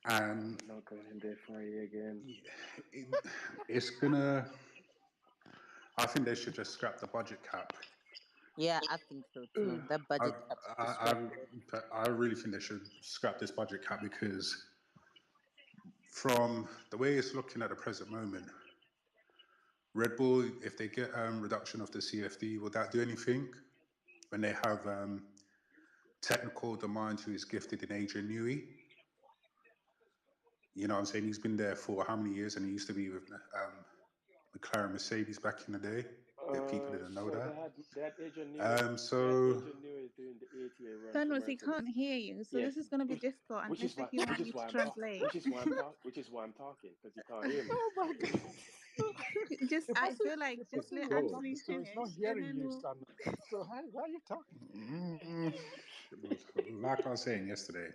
and Not going in the FIA again. it's gonna. I think they should just scrap the budget cap. Yeah, I think so too. That budget cap. I really think they should scrap this budget cap, because from the way it's looking at the present moment, Red Bull, if they get reduction of the CFD, will that do anything? When they have technical demand who is gifted in Adrian Newey, you know what I'm saying? He's been there for how many years, and he used to be with McLaren Mercedes back in the day. If people didn't know that. They had Adrian Newey. So Adrian Newey doing the 8-year run. Thanos, he can't hear you, so this is going to be difficult unless if you want me to translate. Which is why I'm talking, because you can't hear me. Oh my God! Just I feel like just let Anthony so finish. it's not hearing you, Thanos. So why are you talking? Like I was saying yesterday,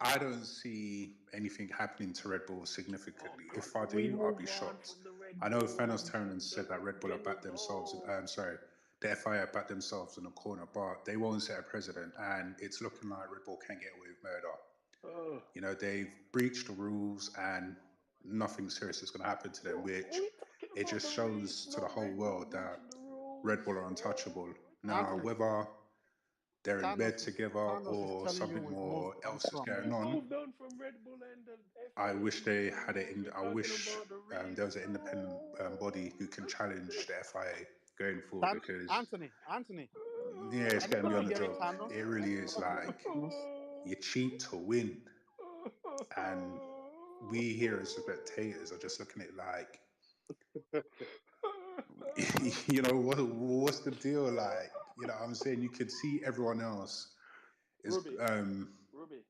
I don't see anything happening to Red Bull significantly. If I do, I'll be shocked. I know Thanos Ternan said that Red Bull have backed themselves. The FIA backed themselves in a corner, but they won't set a precedent, and it's looking like Red Bull can't get away with murder. You know, they've breached the rules, and nothing serious is going to happen to them, which it just shows to the whole world that Red Bull are untouchable. Now, whether they're in bed together or something more else is going on, I wish they had it in. I wish there was an independent body who can challenge the FIA going forward, because Anthony, yeah, it's getting me on the job. It really is. Like, you cheat to win, and we here as spectators are just looking at it like, you know, what's the deal? Like, you know what I'm saying? You could see everyone else is Ruby.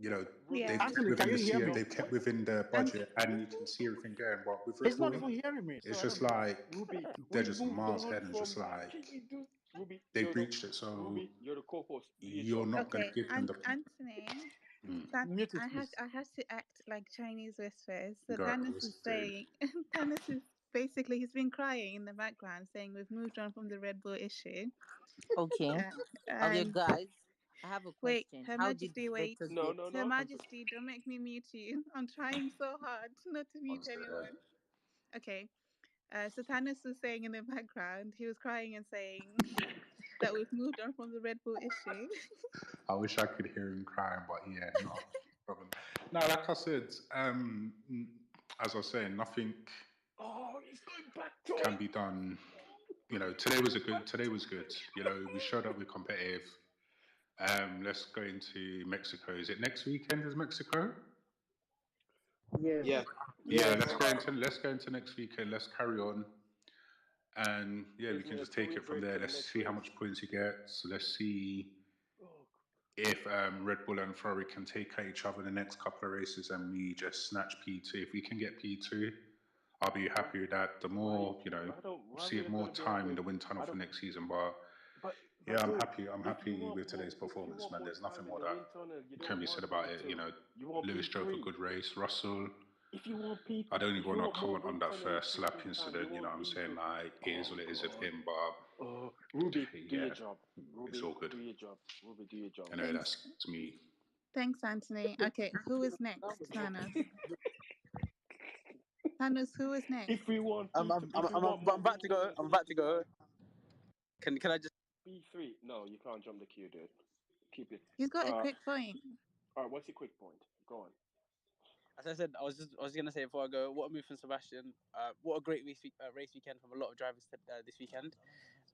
You know, Yeah. they've kept within the budget, and you can see everything going. But with Red Bull, it's just like they're just miles ahead, and just like they breached it. So Ruby, you're the co-host. You're not going to give them the. Anthony, I have to act like Chinese whispers. So Go, Thanos is saying, Thanos is basically, he's been crying in the background, saying we've moved on from the Red Bull issue. Okay. Okay, guys, I have a question. Wait, Her Majesty, wait. No. Her Majesty, don't make me mute you. I'm trying so hard not to mute anyone. Okay. So Thanos was saying in the background, he was crying and saying that we've moved on from the Red Bull issue. I wish I could hear him crying, but yeah, no problem. No, like I said, as I was saying, nothing he's going back can be done. You know, today was good. You know, we showed up, we're competitive. Let's go into Mexico. Is it next weekend? Is Mexico? Yeah. Let's go into next weekend. Let's carry on, and yeah, we can just take it from there. Let's see how much points you get. So let's see if Red Bull and Ferrari can take out each other in the next couple of races, and we just snatch P2. If we can get P2, I'll be happy with that. The more, you know, see it more time in the wind tunnel for next season. But yeah, I'm happy with today's performance, man. There's nothing more that can be said about it. You know, Lewis drove a good race. Russell, I don't even want to comment on that first slap incident. You know what I'm saying? Like, it is what it is with him. But Ruby, do your job. Ruby, it's all good. Do your job. Ruby, do your job. Anyway, that's me. Thanks, Anthony. Okay, who is next, Thanos? Thanos, who is next? If we want I'm about to go. I'm about to go. Can I just? B3? No, you can't jump the queue, dude. Keep it. He's got a quick point. All right, what's your quick point? Go on. As I said, I was gonna say before I go, what a move from Sebastian. What a great race weekend from a lot of drivers this weekend.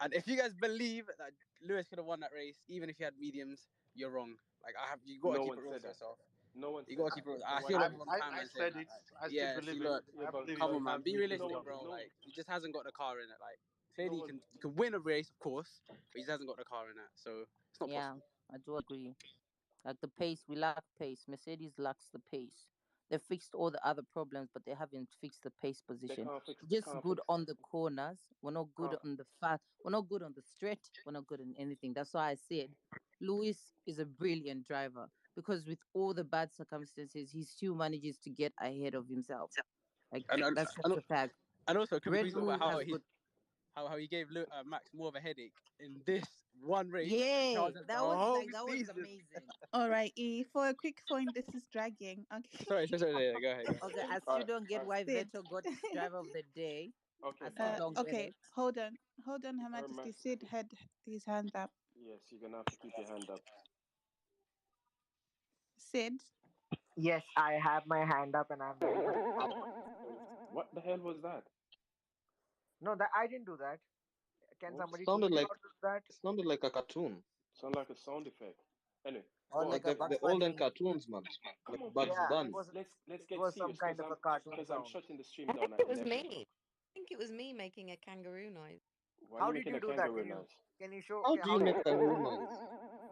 And if you guys believe that Lewis could have won that race, even if he had mediums, you're wrong. Like you got to keep it real to yourself. No one. You got to keep it real. I see a lot of people on timeline saying that. Like, yeah, see, look, come on, man, be realistic, bro. Like he just hasn't got the car in it. Like clearly, you can win a race, of course, but he just hasn't got the car in it. So it's not possible. I do agree. Like the pace, we lack pace. Mercedes lacks the pace. They fixed all the other problems, but they haven't fixed the pace position. Just good on the corners. We're not good on the fast. We're not good on the straight. We're not good on anything. That's why I said Lewis is a brilliant driver because with all the bad circumstances, he still manages to get ahead of himself. Like that's just a fact. And also, can we talk about how he gave Max more of a headache in this one race? Yeah, that was amazing. All right, E, for a quick point, this is dragging. Okay. Sorry, go ahead. Okay, I still don't get why Vettel got driver of the day. Okay, hold on, Her Majesty. Sid had his hand up. Yes, you're gonna have to keep your hand up. Sid. Yes, I have my hand up and I'm very much up. What the hell was that? No, that I didn't do that. Can somebody sounded like that? It sounded like a cartoon. Sound like a sound effect. Anyway, like the olden cartoons, man. Like Bugs Bunny. Let's get was serious some kind of a cartoon because I'm shutting the stream I down. think it was me. I think it was me making a kangaroo noise. How did you do that? Can you show? How do you make kangaroo noise?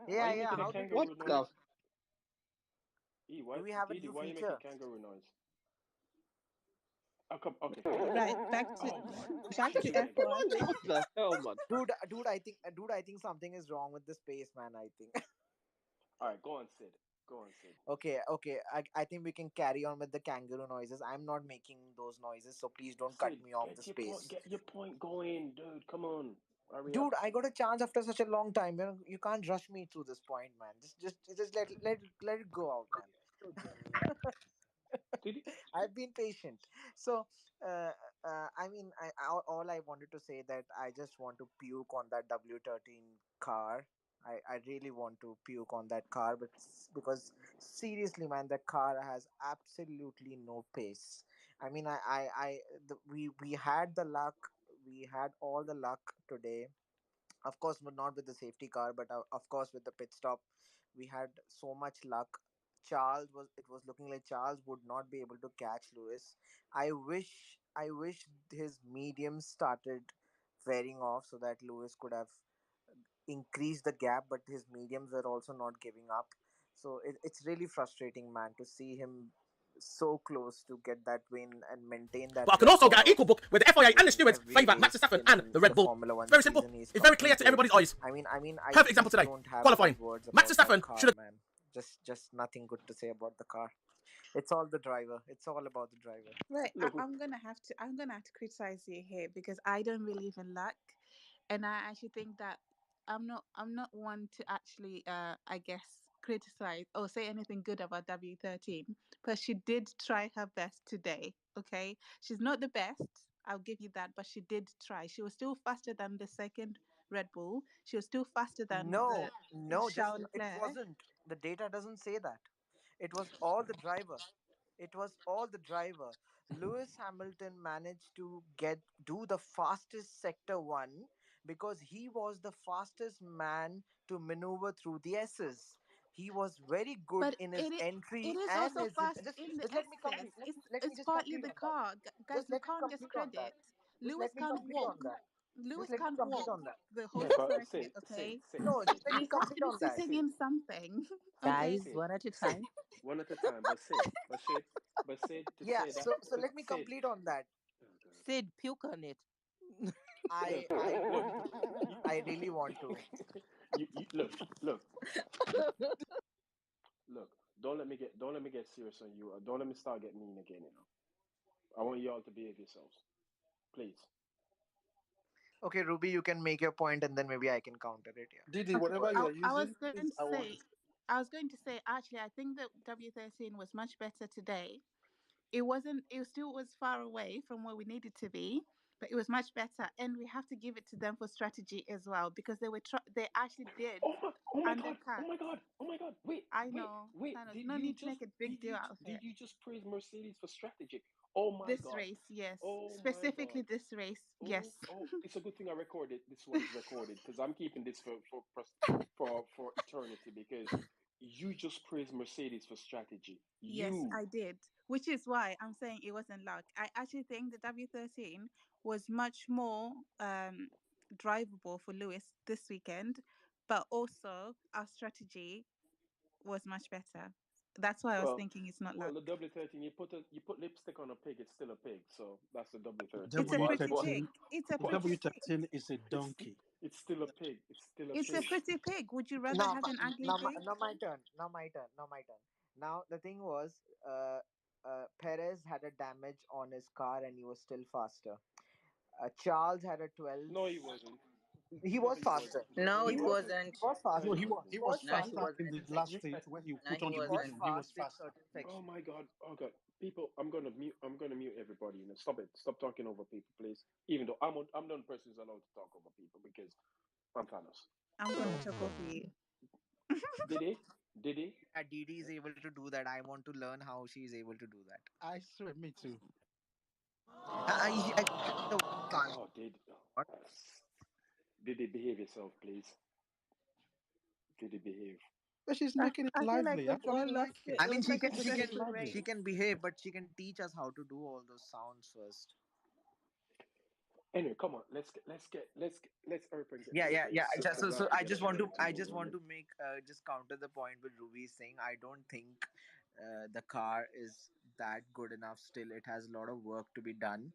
Yeah. What the? Why, do we have a new why feature? Are you making kangaroo noise? Okay. Right, back to F1. What the hell, man? Dude, I think something is wrong with the space, man. I think. All right, go on, Sid. Okay. I think we can carry on with the kangaroo noises. I'm not making those noises, so please don't cut me off the space. Get your point going, dude. Come on. Dude, I got a chance after such a long time. You can't rush me through this point, man. Just let it go out, man. I've been patient. So, I mean, all I wanted to say that I just want to puke on that W13 car. I really want to puke on that car, but because seriously, man, that car has absolutely no pace. I mean, we had the luck. We had all the luck today. Of course, but not with the safety car, but of course with the pit stop, we had so much luck. It was looking like Charles would not be able to catch Lewis. I wish his mediums started wearing off so that Lewis could have increased the gap, but his mediums were also not giving up. So it's really frustrating, man, to see him so close to get that win and maintain that. But I can also get an equal book where the FIA and the stewards favour Max Verstappen and the Red Bull. Very simple. It's very clear to everybody's eyes. I mean, perfect example today. Qualifying. Max Verstappen should have. Just nothing good to say about the car. It's all the driver. It's all about the driver. Right. I'm gonna have to criticize you here because I don't believe in luck, and I actually think that I'm not one to actually I guess criticize or say anything good about W13, but she did try her best today. Okay, she's not the best, I'll give you that, but she did try. She was still faster than the second Red Bull. She was still faster than it wasn't. The data doesn't say that. It was all the driver. Lewis Hamilton managed to do the fastest sector 1 because he was the fastest man to maneuver through the S's. He was very good in his entry. It is and also his fast just, in the just let me S's. complete. It's partly the car. Guys, we can't discredit. Lewis can't walk. Lewis can't walk the whole circuit, okay? No, just let me He has to complete be on that. sitting in something. Guys, one at a time. One at a time. But Sid. Yeah. So let me complete on that. Sid, puke on it. I really want to. Look. Don't let me get serious on you. Don't let me start getting mean again. I want you all to behave yourselves, please. Okay, Ruby, you can make your point, and then maybe I can counter it. Yeah. Didi, whatever you are using. I was going to say. Actually, I think that W13 was much better today. it wasn't. It still was far away from where we needed to be, but it was much better. And we have to give it to them for strategy as well, because they actually did Oh my god! undercut. Oh my god! Oh my god! Wait! I know. Wait! Thanos, no need to make a big deal out of Did it. you just praise Mercedes for strategy? Oh my This god! race, yes. Oh Specifically my god! this race, yes. It's a good thing I recorded. This one is recorded because I'm keeping this for eternity, because you just praised Mercedes for strategy. Yes, I did. Which is why I'm saying it wasn't luck. I actually think the W13 was much more drivable for Lewis this weekend, but also our strategy was much better. That's why I was thinking it's not luck. Well, the W13, you put lipstick on a pig, it's still a pig. So that's the W13. It's a pretty pig. It's a pretty pig. W13 is a donkey. It's still a pig. It's still a It's pig. a pretty pig. Would you rather have an ugly pig? Now my turn. Now the thing was, Perez had a damage on his car and he was still faster. Charles had a 12. No, he wasn't. He was faster. No, He it was wasn't. faster. No, he was No, he faster in wasn't. the last stage when he No, put he on the wasn't. medium. He was faster. Oh my god! Oh god! People, I'm gonna mute everybody. You know, stop it. Stop talking over people, please. Even though I'm the only person who's allowed to talk over people because I'm Thanos. I'm gonna talk over you. Did he? Didi is able to do that. I want to learn how she is able to do that. I swear, me too. Oh, did he behave yourself, please? Did he behave? But she's making it I feel like lively. I we've all actually like lost it. it. I It mean, was like a stressful she race. can behave, but she can teach us how to do all those sounds first. Anyway, come on. Let's hurry and get Yeah. to the race. So I just want to move. make just counter the point with Ruby saying I don't think the car is that good enough. Still, it has a lot of work to be done.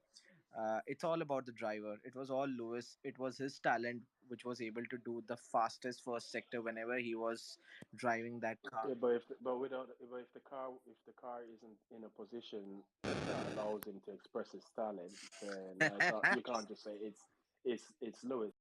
It's all about the driver. It was all Lewis. It was his talent which was able to do the fastest first sector whenever he was driving that car. Yeah, but if the car isn't in a position that allows him to express his talent, then you can't just say it's Lewis.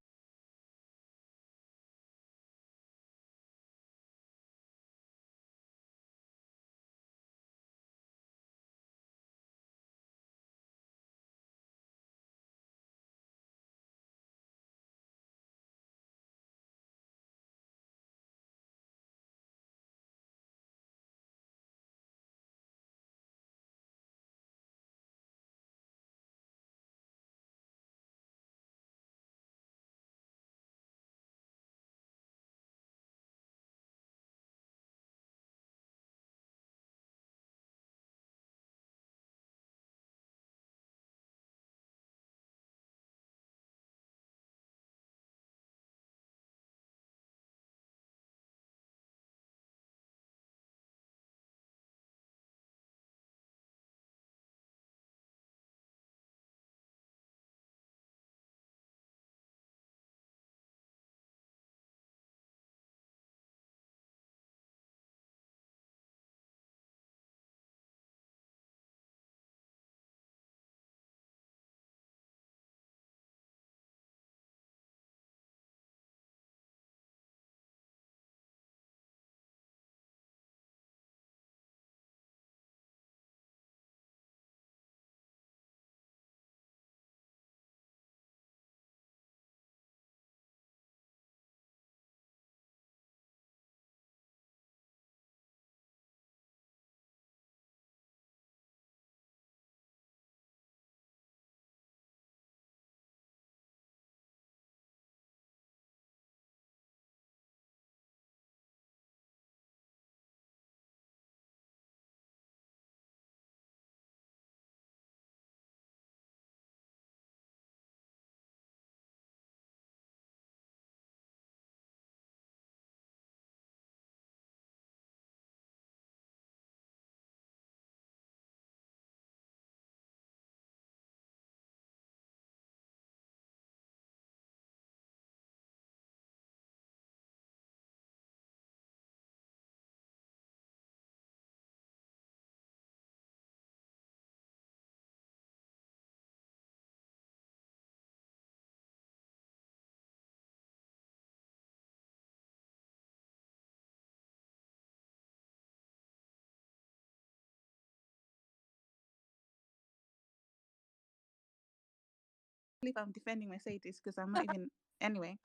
believe I'm defending Mercedes because I'm not even anyway.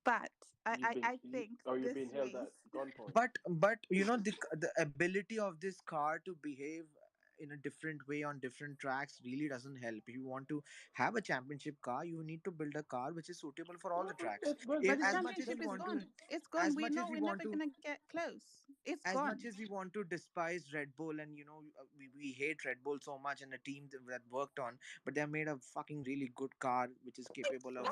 But I think you're this being held race. at gunpoint. But the ability of this car to behave in a different way on different tracks really doesn't help. If you want to have a championship car, you need to build a car which is suitable for all the tracks. But the As much as championship we is want gone. to, It's gone. as We much know as we we're want never to, gonna get close. It's as gone. much as we want to despise Red Bull, and we hate Red Bull so much, and a team that worked on, but they made a fucking really good car which is capable of.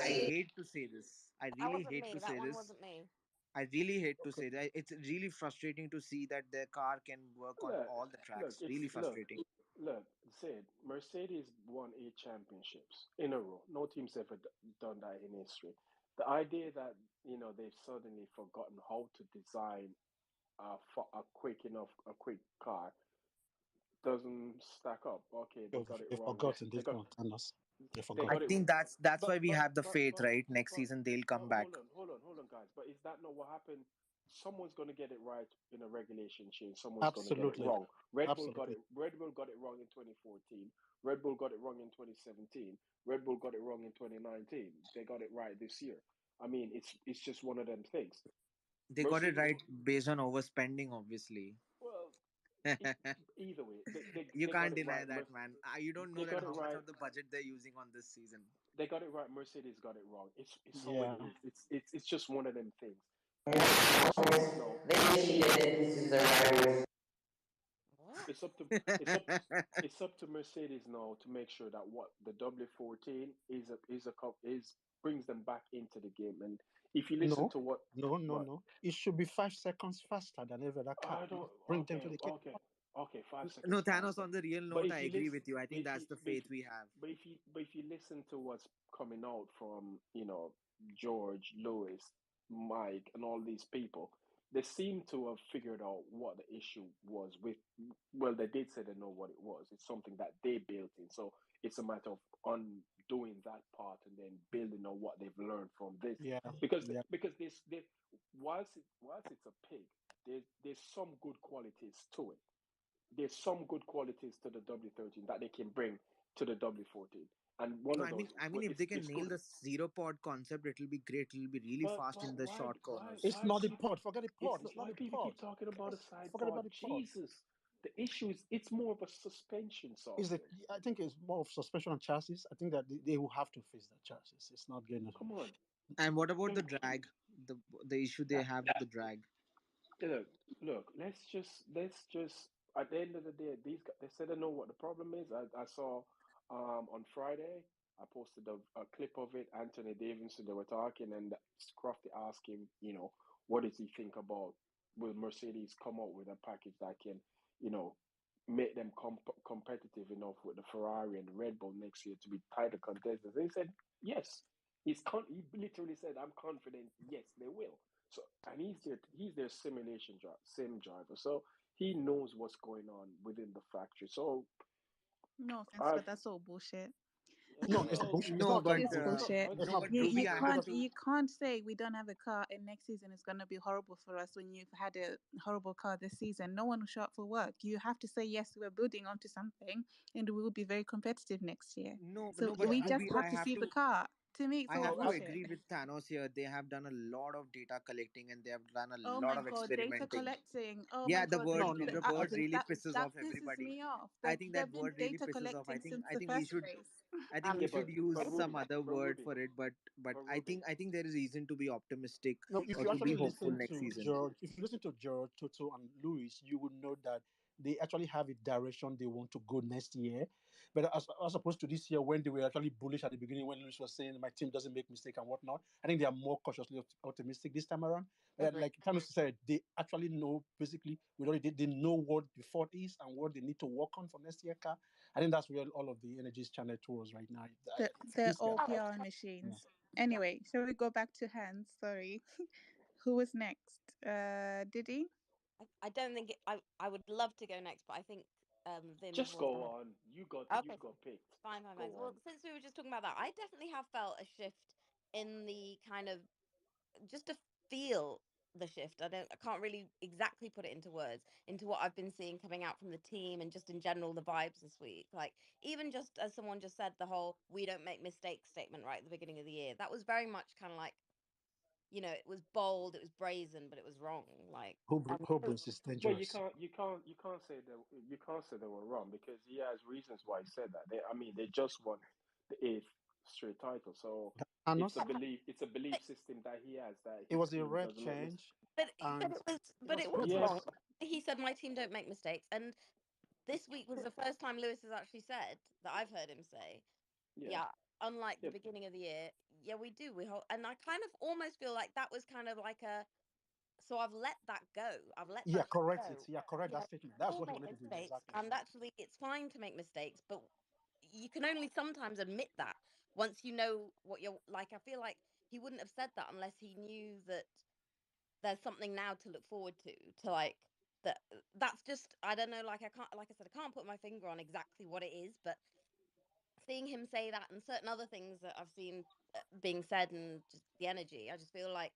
I hate to say this. I That really wasn't hate me. to That say one this. wasn't me. I really hate to say that. It's really frustrating to see that their car can work on all the tracks. Really frustrating. Look, said Mercedes won 8 championships in a row. No team's ever done that in history. The idea that they've suddenly forgotten how to design a quick car doesn't stack up. Okay, they got it They've wrong. forgotten. They They've got not Thanos. They they forgot. I got it. think that's why we have the faith, but right? Next season they'll come back. hold on, guys. But is that not what happened? Someone's going to get it right in a regulation change. Someone's going to get it Absolutely. wrong. Red Bull Absolutely. got it wrong in 2014. Red Bull got it wrong in 2017. Red Bull got it wrong in 2019. They got it right this year. I mean, it's just one of them things. They got it right based on overspending, obviously. Well, either way, you they can't got it deny right. that, man. You don't know They that got it how much right. of the budget they're using on this season. They got it right. Mercedes got it wrong. It's so Yeah. it is. It's just one of them things. It's up to it's up to Mercedes now to make sure that what the W14 is brings them back into the game. And if you listen to what no, it should be 5 seconds faster than every other car. Bring them to the game. Okay, 5 seconds. No, Thanos. Faster. On the real note, I agree with you. I think that's the faith we have. But if you listen to what's coming out from George, Lewis, Mike, and all these people, they seem to have figured out what the issue was with. Well, they did say they know what it was. It's something that they built in, so it's a matter of undoing that part and then building on what they've learned from this. Yeah. Because this whilst it's a pig, there's some good qualities to it. There's some good qualities to the W13 that they can bring to the W14. And I mean, if they can nail the zero pod concept, it'll be great. It'll be really fast in the short corners. It's not the pod. Forget the pod. It's not the people pod. keep talking about a side Forget pod. about the pod. Jesus. The issue is it's more of a suspension software. I think it's more of suspension and chassis. I think that they will have to face that chassis. It's not getting. Come on. And what about the drag? The issue they have with the drag. Look. Let's just. At the end of the day, these guys, they said they know what the problem is. I saw on Friday. I posted a clip of it. Anthony Davidson, they were talking, and Crofty asked him, what does he think about will Mercedes come out with a package that can, make them competitive enough with the Ferrari and the Red Bull next year to be title contenders? They said yes. He literally said, "I'm confident. Yes, they will." So, and he's their simulation sim driver, so he knows what's going on within the factory. So, no offense, but that's all bullshit. No, it's bullshit. No, but it's bullshit. but You can't say we don't have a car and next season is going to be horrible for us when you've had a horrible car this season. No one will show up for work. You have to say yes, we're building onto something and we will be very competitive next year. So we just have to see the car. To me, it's I have bullshit. to agree with Thanos here. They have done a lot of data collecting and they have done a Oh lot my of god, experimenting. data collecting. Oh yeah, my the god, word really pisses that off pisses everybody. me off. I think that word really data pisses off. I collecting since think the we first should race. I think we should use some other word Ruby, for it, but I think there is reason to be optimistic No, if or you to be actually hopeful listen next to season. George, if you listen to George, Toto, and Louis, you would know that they actually have a direction they want to go next year. But as opposed to this year, when they were actually bullish at the beginning, when Louis was saying my team doesn't make mistake and whatnot, I think they are more cautiously optimistic this time around. Like Thanos said, they actually know basically they know what the fault is and what they need to work on for next year car. I think that's where all of the energy is channeled towards right now. They're all PR machines. Yeah. Anyway, shall we go back to Hans? Sorry. Who was next? Diddy? I don't think I would love to go next, but I think Vim just go on. You got picked. Fine. Well, since we were just talking about that, I definitely have felt a shift in the kind of just a feel the shift. I can't really exactly put it into words, into what I've been seeing coming out from the team and just in general the vibes this week. Like, even just as someone just said, the whole "we don't make mistakes" statement right at the beginning of the year, that was very much kind of like, you know, it was bold, it was brazen, but it was wrong. Like, Hoblin's is dangerous. Well, you can't say they were wrong, because he has reasons why he said that. They just won the 8th straight title, so it's a belief system that he has, that it was a red change. But it was wrong. He said my team don't make mistakes, and this week was the first time Lewis has actually said that I've heard him say, unlike the beginning of the year, we do. And I kind of almost feel like that was kind of like a. So I've let that go. I've let that correct go. it. Yeah, correct that statement. That's what he wanted to do. Exactly. And actually, it's fine to make mistakes, but you can only sometimes admit that once you know what you're like. I feel like he wouldn't have said that unless he knew that there's something now to look forward to like that. That's just, I don't know, like I said, I can't put my finger on exactly what it is, but seeing him say that and certain other things that I've seen being said and just the energy, I just feel like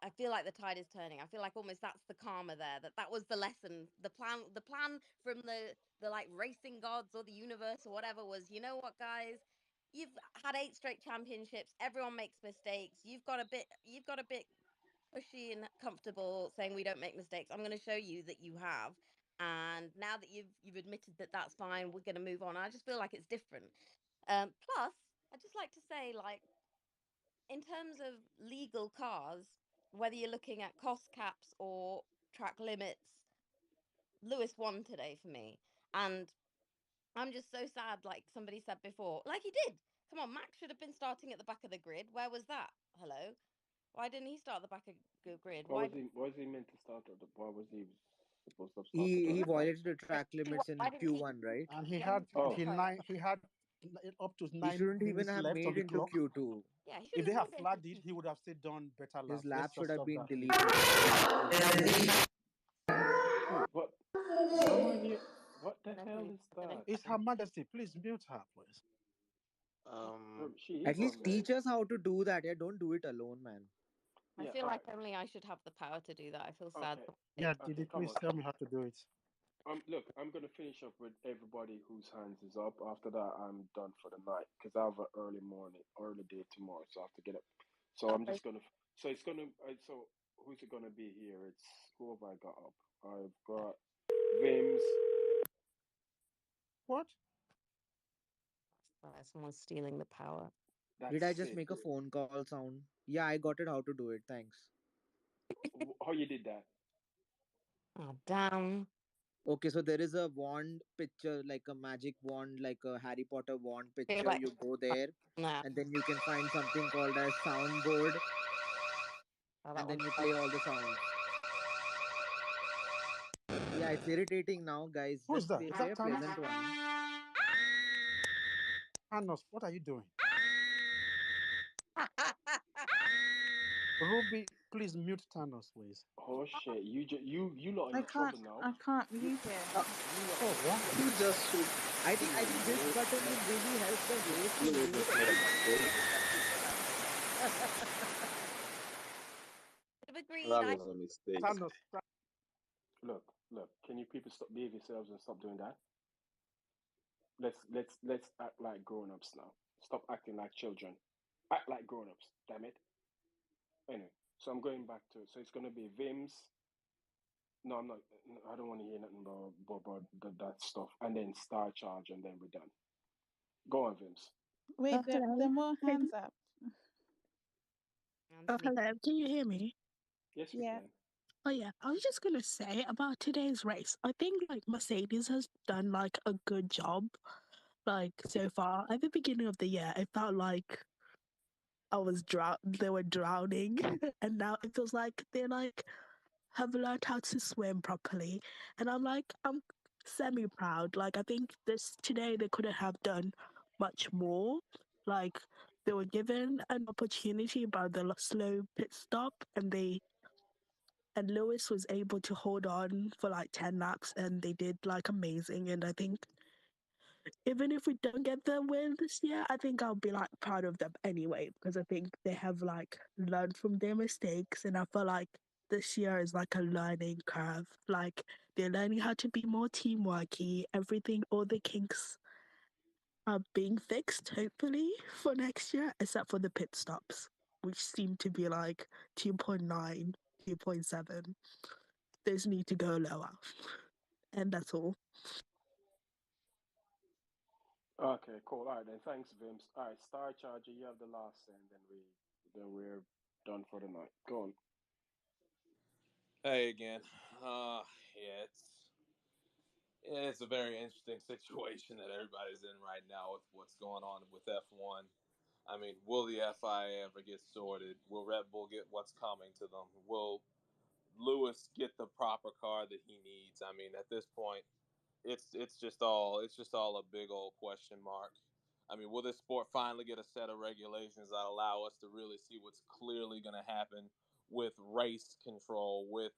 I feel like the tide is turning. I feel like almost that's the karma there. That was the lesson. The plan from the like racing gods or the universe or whatever was, you know what, guys? You've had 8 straight championships. Everyone makes mistakes. You've got a bit pushy and comfortable saying we don't make mistakes. I'm going to show you that you have. And now that you've admitted that that's fine, we're going to move on. I just feel like it's different. Plus, I'd just like to say, like, in terms of legal cars, whether you're looking at cost caps or track limits, Lewis won today for me. And I'm just so sad, like somebody said before. Like, he did. Come on, Max should have been starting at the back of the grid. Where was that? Hello? Why didn't he start at the back of the grid? Why was he meant to start at the? Why was he supposed to start? He violated the track limits in Q1, right? And he had up to 9 He shouldn't even have left made on the into clock. Q2. Yeah, if they had flagged it, he would have still done better laps. His lap should have been that. deleted. What the hell is that? It's Her Majesty. Please mute her, please. At least teach us how to do that. Yeah, don't do it alone, man. I feel like only I should have the power to do that. I feel sad. Yeah, did you please tell me how to do it? Look, I'm gonna finish up with everybody whose hands is up. After that, I'm done for the night because I have an early day tomorrow, so I have to get up. So I'm just gonna. So it's gonna. So who's it gonna be here? It's who have I got up? I've got Vims. What? Someone's stealing the power. Did I just make a phone call sound? Yeah, I got it how to do it. Thanks. How you did that? Oh, damn. Okay, so there is a wand picture, like a magic wand, like a Harry Potter wand picture. Like, you go there, and then you can find something called as soundboard, and then you play all the sounds. Yeah, it's irritating now, guys. Who's Just that? say a pleasant one. Thanos, what are you doing? Ruby, please mute Thanos, please. Oh shit! You lot in trouble now. I can't mute him. Oh, what? You just should. I think this button will really help the race. That was a mistake. Thanos, Look. Can you people stop behave yourselves and stop doing that? Let's act like grown-ups now. Stop acting like children. Act like grown-ups. Damn it. Anyway, so I'm going back to it. So it's gonna be Vims. No, I'm not. I don't want to hear nothing about that stuff. And then Star Charge, and then we're done. Go on, Vims. Wait, there are more hands up. Oh, hello. Can you hear me? Yes, we can. Oh yeah, I was just gonna say about today's race. I think like Mercedes has done like a good job, like so far. At the beginning of the year, it felt like they were drowning, and now it feels like they're like have learned how to swim properly. And I'm semi proud. Like I think today they couldn't have done much more. Like they were given an opportunity by the slow pit stop, and Lewis was able to hold on for like 10 laps, and they did like amazing. And I think even if we don't get the win this year, I think I'll be like proud of them anyway, because I think they have like learned from their mistakes, and I feel like this year is like a learning curve. Like they're learning how to be more teamworky. Everything, all the kinks are being fixed, hopefully, for next year, except for the pit stops, which seem to be like 2.9, 2.7. Those need to go lower. And that's all. Okay, cool. All right, then. Thanks, Vims. All right, Star Charger, you have the last say, and then we're done for the night. Go on. Hey again. Yeah, it's a very interesting situation that everybody's in right now with what's going on with F1. I mean, will the FIA ever get sorted? Will Red Bull get what's coming to them? Will Lewis get the proper car that he needs? I mean, at this point, it's just all a big old question mark. I mean, will this sport finally get a set of regulations that allow us to really see what's clearly going to happen with race control, with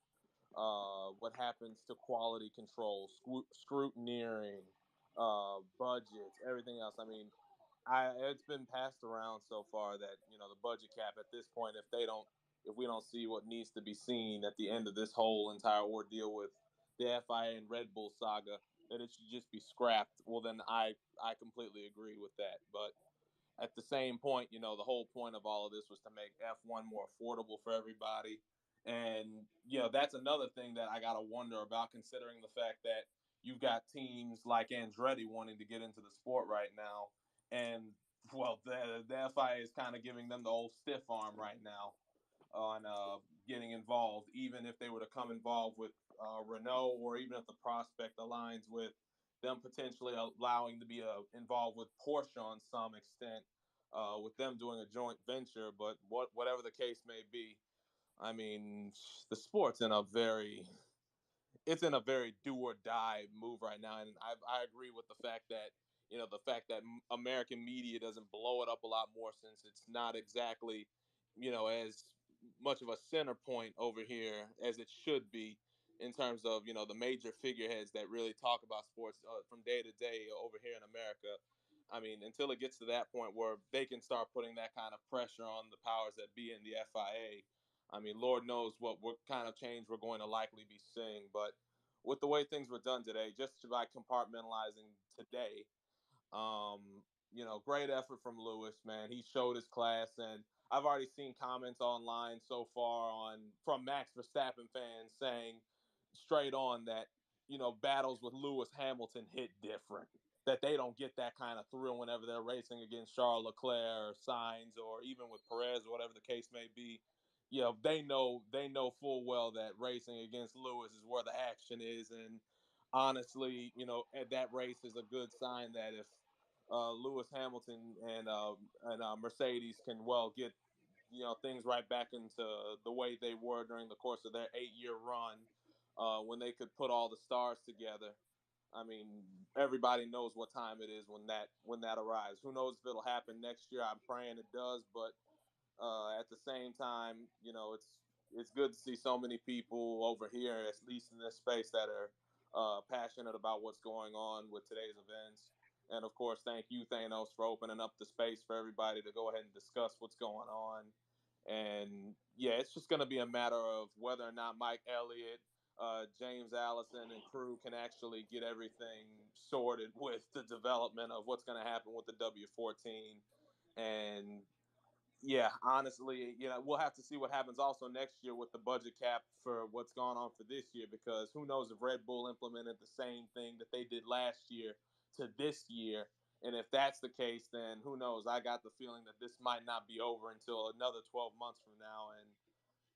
what happens to quality control, scrutineering, budgets, everything else? I mean, it's been passed around so far that the budget cap at this point, if we don't see what needs to be seen at the end of this whole entire ordeal with the FIA and Red Bull saga, that it should just be scrapped. Well, then I completely agree with that. But at the same point, the whole point of all of this was to make F1 more affordable for everybody. And, that's another thing that I got to wonder about, considering the fact that you've got teams like Andretti wanting to get into the sport right now. And, well, the FIA is kind of giving them the old stiff arm right now on getting involved, even if they were to come involved with Renault, or even if the prospect aligns with them potentially allowing to be involved with Porsche on some extent, with them doing a joint venture. But whatever the case may be, I mean, the sport's in a very do or die move right now, and I agree with the fact that American media doesn't blow it up a lot more, since it's not exactly as much of a center point over here as it should be, in terms of the major figureheads that really talk about sports from day to day over here in America. I mean, until it gets to that point where they can start putting that kind of pressure on the powers that be in the FIA, I mean, Lord knows what kind of change we're going to likely be seeing. But with the way things were done today, just by compartmentalizing today, um, great effort from Lewis, man. He showed his class, and I've already seen comments online so far from Max Verstappen fans saying straight on that battles with Lewis Hamilton hit different. That they don't get that kind of thrill whenever they're racing against Charles Leclerc or Sainz, or even with Perez, or whatever the case may be. They know full well that racing against Lewis is where the action is, and honestly, at that race is a good sign that if Lewis Hamilton and Mercedes can get things right back into the way they were during the course of their 8-year run, when they could put all the stars together. I mean, everybody knows what time it is when that arrives. Who knows if it'll happen next year? I'm praying it does, but at the same time, it's good to see so many people over here, at least in this space, that are passionate about what's going on with today's events. And of course, thank you, Thanos, for opening up the space for everybody to go ahead and discuss what's going on. And yeah, it's just going to be a matter of whether or not Mike Elliott, James Allison, and crew can actually get everything sorted with the development of what's going to happen with the W14. And yeah, honestly, we'll have to see what happens also next year with the budget cap for what's gone on for this year, because who knows if Red Bull implemented the same thing that they did last year to this year. And if that's the case, then who knows? I got the feeling that this might not be over until another 12 months from now. And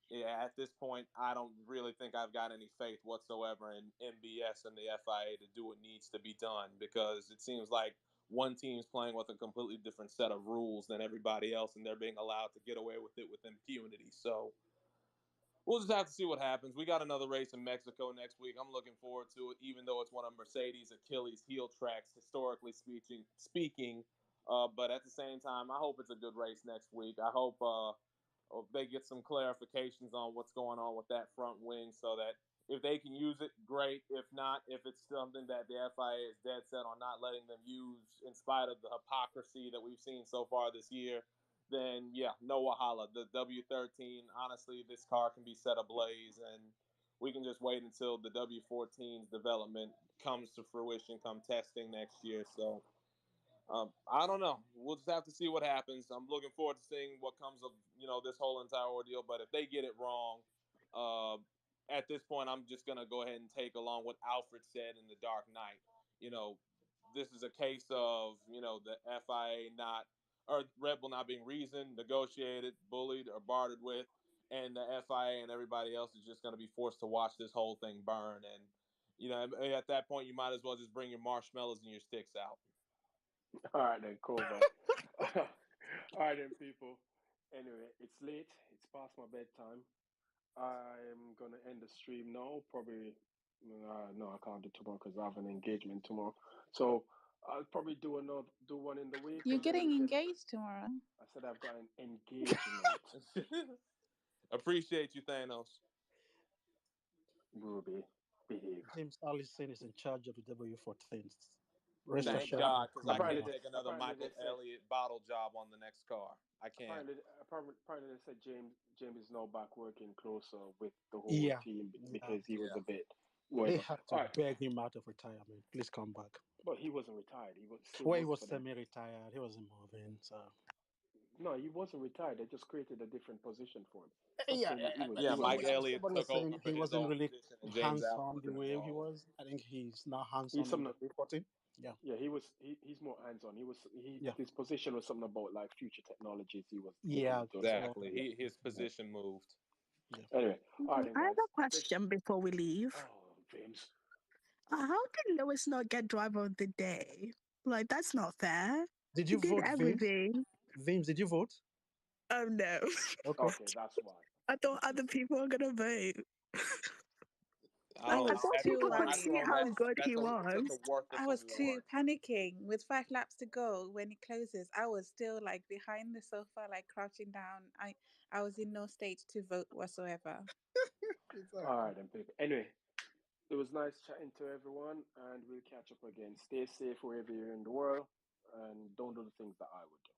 yeah, at this point, I don't really think I've got any faith whatsoever in MBS and the FIA to do what needs to be done, because it seems like one team's playing with a completely different set of rules than everybody else, and they're being allowed to get away with it with impunity. So we'll just have to see what happens. We got another race in Mexico next week. I'm looking forward to it, even though it's one of Mercedes' Achilles heel tracks, historically speaking. But at the same time, I hope it's a good race next week. I hope they get some clarifications on what's going on with that front wing, so that If they can use it, great. If not, if it's something that the FIA is dead set on not letting them use, in spite of the hypocrisy that we've seen so far this year, then yeah, no wahala. The W13, honestly, this car can be set ablaze, and we can just wait until the W14's development comes to fruition, come testing next year. So I don't know. We'll just have to see what happens. I'm looking forward to seeing what comes of this whole entire ordeal. But if they get it wrong, at this point, I'm just gonna go ahead and take along what Alfred said in The Dark Knight. This is a case of the FIA not or Red Bull not being reasoned, negotiated, bullied, or bartered with, and the FIA and everybody else is just gonna be forced to watch this whole thing burn. And at that point, you might as well just bring your marshmallows and your sticks out. All right then, cool, man. All right then, people. Anyway, it's late. It's past my bedtime. I'm gonna end the stream now. Probably, no, I can't do tomorrow because I have an engagement tomorrow. So I'll probably do one in the week. You're getting engaged tomorrow. I said I've got an engagement. Appreciate you, Thanos. Ruby, behave. James Allison is in charge of the W14. Thank God, because I can't take another Michael Elliott bottle job on the next car. I can't. Apparently they said James is now back working closer with the whole team because he was a bit. They had to beg him out of retirement. Please come back. But he wasn't retired. He was. He was semi-retired. He wasn't moving. So. No, he wasn't retired. They just created a different position for him. Mike Elliott took over. He wasn't really hands-on the way he was. I think he's now hands-on in W14. Yeah, he's more hands-on. His position was something about like future technologies. He was exactly. His position moved. Yeah. Anyway, I have a question before we leave. Oh, James. How did Lewis not get driver of the day? Like, that's not fair. Did you vote, everything? Vims, did you vote? Oh no. Okay, that's why. I thought other people were gonna vote. I was too worried. See how good he was. I was too panicking. With 5 laps to go, when it closes, I was still like behind the sofa, like crouching down. I was in no state to vote whatsoever. All right, then, people. Anyway, it was nice chatting to everyone, and we'll catch up again. Stay safe wherever you're in the world, and don't do the things that I would do.